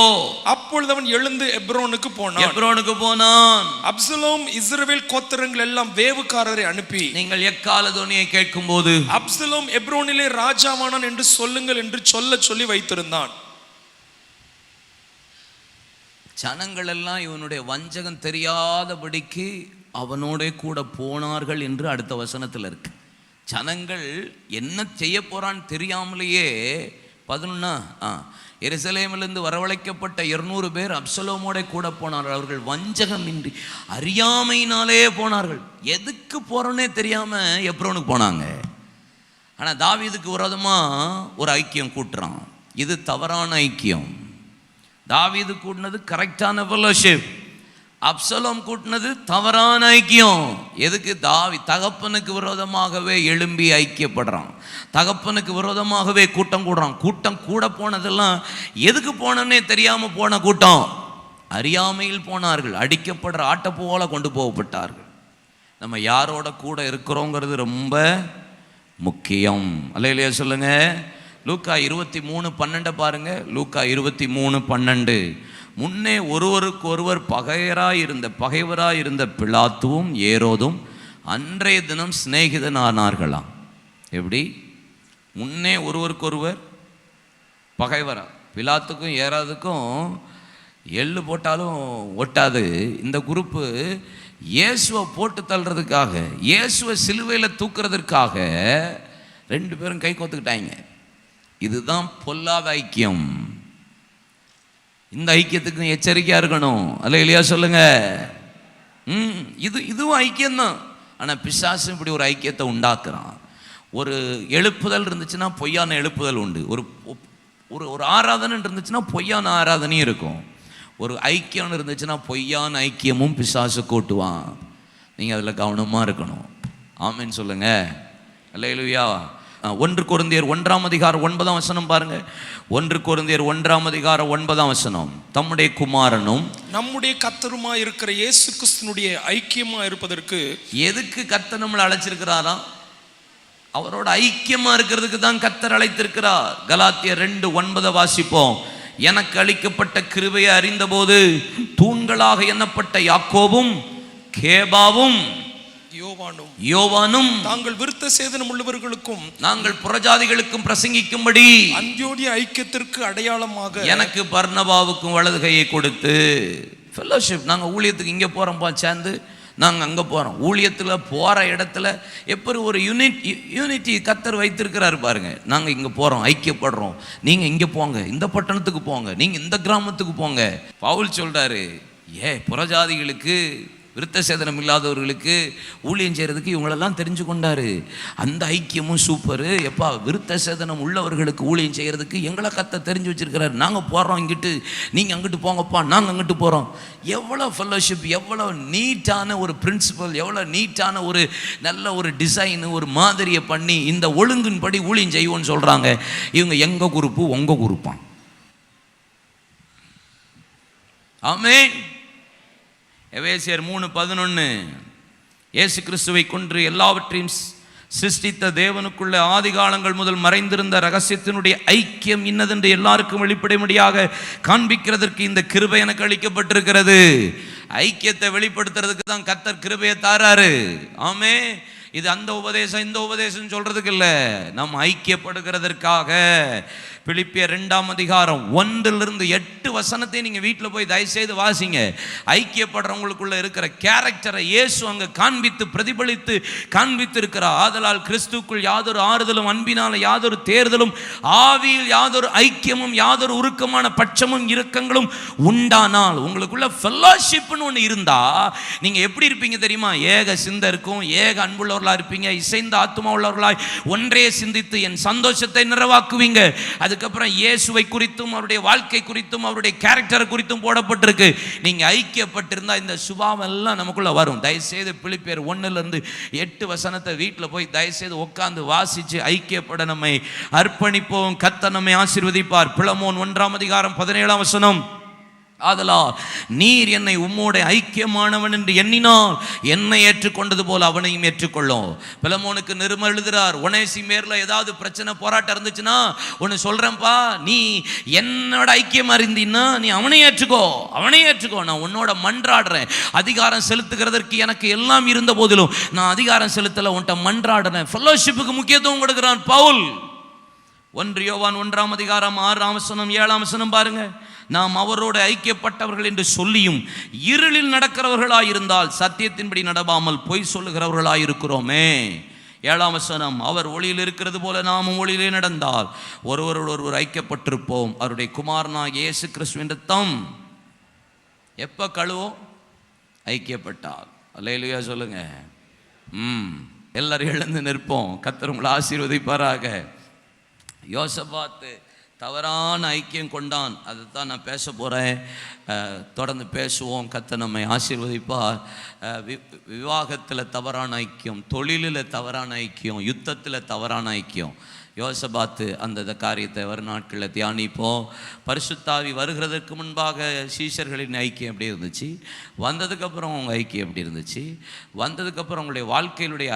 அப்பொழுது அவன் எழுந்து எப்ரோனுக்கு போனான். அப்சலோம் இஸ்ரவேல் கோத்திரங்கள் எல்லாம் வேவுக்காரரை அனுப்பி, நீங்கள் எக்கால துணியை கேட்கும் போது அப்சலோம் எப்ரோனிலே ராஜாவானான் என்று சொல்லுங்கள் என்று சொல்லி வைத்திருந்தான். ஜனங்கள் எல்லாம் இவனுடைய வஞ்சகம் தெரியாதபடிக்கு அவனோட கூட போனார்கள் என்று அடுத்த வசனத்தில் இருக்கு. ஜனங்கள் என்ன செய்ய போறான்னு தெரியாமலேயே 11 எருசலேமிலிருந்து வரவழைக்கப்பட்ட 200 பேர் அப்சலோமோட கூட போனார்கள். அவர்கள் வஞ்சகம் இன்றி அறியாமையினாலே போனார்கள். எதுக்கு போறோன்னே தெரியாம எப்ரோனுக்கு போனாங்க. ஆனால் தாவீதுக்கு விரோதமா ஒரு ஐக்கியம் கூட்டுறான். இது தவறான ஐக்கியம். தாவீது கூட்டினது கரெக்டான ஃபெலோஷிப். அப்சலோம் கூட்டினது தவறான ஐக்கியம். எதுக்கு? தகப்பனுக்கு விரோதமாகவே எழும்பி ஐக்கியப்படுறான். தகப்பனுக்கு விரோதமாகவே கூட்டம் கூடுறான். கூட்டம் கூட போனதெல்லாம் எதுக்கு போனே தெரியாம போன கூட்டம். அறியாமையில் போனார்கள். அடிக்கப்படுற ஆட்டை போல கொண்டு போகப்பட்டார்கள். நம்ம யாரோட கூட இருக்கிறோங்கிறது ரொம்ப முக்கியம். அல்லேலூயா சொல்லுங்க. லூக்கா 23:12 பாருங்க. லூக்கா 23:12. முன்னே ஒருவருக்கு ஒருவர் பகைவராயிருந்த பிலாத்துவும் ஏரோதும் அன்றைய தினம் சிநேகிதனானார்களாம். எப்படி? முன்னே ஒருவருக்கு ஒருவர் பகைவரா. பிலாத்துக்கும் ஏரோதுக்கும் எள்ளு போட்டாலும் ஒட்டாது. இந்த குரூப்பு இயேசுவை போட்டு தள்ளுறதுக்காக, இயேசுவை சிலுவையில் தூக்குறதுக்காக 2 பேரும் கை கோத்துக்கிட்டாங்க. இதுதான் பொல்லாத ஐக்கியம். இந்த ஐக்கியத்துக்கு எச்சரிக்கையா இருக்கணும். அல்லேலூயா சொல்லுங்க. இதுவும் ஐக்கியம்தான். ஆனால் பிசாசு இப்படி ஒரு ஐக்கியத்தை உண்டாக்குறான். ஒரு எழுப்புதல் இருந்துச்சுன்னா பொய்யான எழுப்புதல் உண்டு. ஒரு ஆராதனை இருந்துச்சுன்னா பொய்யான ஆராதனையும் இருக்கும். ஒரு ஐக்கியம் இருந்துச்சுன்னா பொய்யான ஐக்கியமும் பிசாசு கூட்டுவான். நீங்கள் அதில் கவனமாக இருக்கணும். ஆமென் சொல்லுங்க. அல்லேலூயா. 1 கொரிந்தியர் 1:9 பாருங்க. 1 கொரிந்தியர் 1:9 தம்முடைய குமாரனும் நம்முடைய கர்த்தருமாய் இருக்கிற இயேசு கிறிஸ்துவினுடைய ஐக்கியமா இருப்பதற்கு. எதுக்கு கர்த்தர் நம்மளை அழைச்சிருக்கிறாராம்? அவரோட ஐக்கியமா இருக்கிறதுக்கு தான் கர்த்தர் அழைத்திருக்கிறார். கலாத்தியர் 2:9 வாசிப்போம். எனக்கு அளிக்கப்பட்ட கிருபையை அறிந்தபோது தூண்களாக எண்ணப்பட்ட யாக்கோபும் கேபாவும் யோவானும் தாங்கள் விருத்த சேதனம் உள்ளவர்களுக்கும் நாங்கள் புறஜாதிகளுக்கும் பிரசங்கிக்கும்படி அந்தியோனிய ஐக்கியத்திற்கு அடையாளமாக எனக்கு பர்னபாவுக்கும் வலது கையை கொடுத்து. ஃபெலோஷிப். நாங்கள் ஊழியத்துக்கு இங்கே போகிறோம்ப்பா, சேர்ந்து நாங்கள் அங்கே போகிறோம். ஊழியத்தில் போகிற இடத்துல எப்படி ஒரு யூனிட்டி கர்த்தர் வைத்திருக்கிறாரு பாருங்க. நாங்கள் இங்கே போகிறோம், ஐக்கியப்படுறோம். நீங்கள் இங்கே போங்க, இந்த பட்டணத்துக்கு போங்க, நீங்கள் இந்த கிராமத்துக்கு போங்க. பவுல் சொல்கிறாரு, புறஜாதிகளுக்கு விருத்த சேதனம் இல்லாதவர்களுக்கு ஊழியம் செய்கிறதுக்கு இவங்களெல்லாம் தெரிஞ்சு கொண்டாரு. அந்த ஐக்கியமும் சூப்பரு. எப்பா, விருத்த சேதனம் உள்ளவர்களுக்கு ஊழியம் செய்கிறதுக்கு எங்களை கர்த்தர் தெரிஞ்சு வச்சிருக்கிறாரு. நாங்கள் போகிறோம் இங்கிட்டு, நீங்கள் அங்கிட்டு போங்கப்பா, நாங்கள் அங்கிட்டு போகிறோம். எவ்வளோ ஃபெலோஷிப், எவ்வளோ நீட்டான ஒரு பிரின்சிபல், எவ்வளோ நீட்டான ஒரு நல்ல ஒரு டிசைன், ஒரு மாதிரியை பண்ணி இந்த ஒழுங்கின்படி ஊழியம் செய்வோன்னு சொல்கிறாங்க. இவங்க எங்கள் குரூப்பு உங்கள் குரூப்பான். ஆமென். எபேசியர் 3:11 இயேசு கிறிஸ்துவை கொன்று எல்லாவற்றையும் சிருஷ்டித்த தேவனுக்குள்ள ஆதி காலங்கள் முதல் மறைந்திருந்த ரகசியத்தினுடைய ஐக்கியம் இன்னதென்று எல்லாருக்கும் வெளிப்படையாக காண்பிக்கிறதற்கு இந்த கிருபை எனக்கு அளிக்கப்பட்டிருக்கிறது. ஐக்கியத்தை வெளிப்படுத்துறதுக்கு தான் கர்த்தர் கிருபையை தாராரு. ஆமே. இது அந்த உபதேசம் இந்த உபதேசம் சொல்றதுக்கு இல்ல, நாம் ஐக்கியப்படுகிறதற்காக. பிலிப்பியர் 2ஆம் அதிகாரம் 1-8 வசனத்தை நீங்க வீட்டில் போய் தயவுசெய்து வாசிங்க. ஐக்கியப்படுறவங்களுக்குள்ள இருக்கிற கேரக்டரை இயேசு அங்க காண்பித்து பிரதிபலித்து காண்பித்து இருக்கிறார். ஆதலால் கிறிஸ்துக்குள் யாதொரு ஆறுதலும் அன்பினால யாதொரு தேர்தலும் ஆவியில் யாதொரு ஐக்கியமும் யாதொரு உருக்கமான பட்சமும் இரக்கங்களும் உண்டானால், உங்களுக்குள்ள ஃபெல்லோஷிப்னு ஒன்று இருந்தா நீங்க எப்படி இருப்பீங்க தெரியுமா? ஏக சிந்தை இருக்கும், ஏக அன்புள்ளவர்களா இருப்பீங்க, இசைந்த ஆத்துமா உள்ளவர்களாய் ஒன்றே சிந்தித்து என் சந்தோஷத்தை நிறைவாக்குவீங்க. அதுக்கப்புறம் இயேசுவை குறித்தும் அவருடைய வாழ்க்கை குறித்தும் அவருடைய கேரக்டர் குறித்தும் போடப்பட்டிருக்கு. நீங்க ஐக்கியப்பட்டிருந்தா இந்த சுபாவம் எல்லாம் நமக்குள்ள வரும். தயவுசெய்து பிலிப்பியர் 1-8 வசனத்தை வீட்டில் போய் தயவுசெய்து உட்கார்ந்து வாசிச்சு ஐக்கியப்பட நம்மை அர்ப்பணிப்போம். கர்த்தர் நம்மை ஆசீர்வதிப்பார். பிலமோன் 1ஆம் அதிகாரம் 17ஆம் வசனம், ஆதலால் நீர் என்னை உம்மோட ஐக்கியமானவன் என்று எண்ணினால் என்னை ஏற்றுக்கொண்டது போல அவனையும் ஏற்றுக்கொள்ளும். பிலமோனுக்கு நிருபம் எழுதுறார், ஒனேசிமேர்ல ஏதாவது பிரச்சனை போராட்டம் இருந்துச்சுன்னா ஒன்று சொல்றேன்ப்பா, நீ என்னோட ஐக்கியமா இருந்தீன்னா நீ அவனை ஏற்றுக்கோ, அவனை ஏற்றுக்கோ. நான் உன்னோட மன்றாடுறேன். அதிகாரம் செலுத்துகிறதற்கு எனக்கு எல்லாம் இருந்த போதிலும் நான் அதிகாரம் செலுத்தல, உன்கிட்ட மன்றாடுறேன். ஃபெல்லோஷிப்புக்கு முக்கியத்துவம் கொடுக்கிறான் பவுல். 1 யோவான் 1ஆம் அதிகாரம் 6ஆம் வசனம் 7ஆம் வசனம் பாருங்க. நாம் அவரோடு ஐக்கியப்பட்டவர்கள் என்று சொல்லியும் இருளில் நடக்கிறவர்களாயிருந்தால் சத்தியத்தின்படி நடவாமல் பொய் சொல்லுகிறவர்களாயிருக்கிறோமே. 7ஆம் வசனம், அவர் ஒளியில் இருக்கிறது போல நாமும் ஒளியிலே நடந்தால் ஒருவரோடு ஒருவர் ஐக்கியப்பட்டிருப்போம். அவருடைய குமாரனாகிய இயேசு கிறிஸ்துவின் இரத்தம் எப்ப கழுவோம்? ஐக்கியப்பட்டால். அல்லேலூயா சொல்லுங்க. எல்லாரும் எழுந்து நிற்போம். கர்த்தர் உங்களை ஆசீர்வதிப்பாராக. யோசபாத்து தவறான ஐக்கியம் கொண்டான். அதைத்தான் நான் பேச போகிறேன். தொடர்ந்து பேசுவோம். கர்த்தர் நம்மை ஆசீர்வதிப்பார். விவாகத்தில் தவறான ஐக்கியம், தொழிலில் தவறான ஐக்கியம், யுத்தத்தில் தவறான ஐக்கியம். யோசபாத்து அந்த காரியத்தை வரும் நாட்களில் தியானிப்போம். பரிசுத்தாவி வருகிறதற்கு முன்பாக சீஷர்களின் ஐக்கியம் எப்படி இருந்துச்சு, வந்ததுக்கப்புறம் அவங்க ஐக்கியம் எப்படி இருந்துச்சு, வந்ததுக்கப்புறம் அவங்களுடைய வாழ்க்கையிலுடைய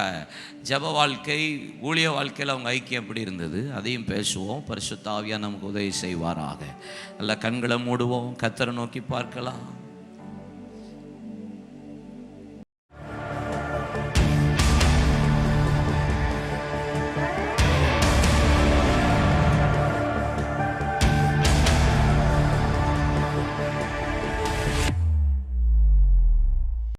ஜப வாழ்க்கை ஊழிய வாழ்க்கையில் அவங்க ஐக்கியம் எப்படி இருந்தது, அதையும் பேசுவோம். பரிசுத்தாவியாக நமக்கு உதவி செய்வாராக. நல்ல கண்களை மூடுவோம், கர்த்தரை நோக்கி பார்க்கலாம்.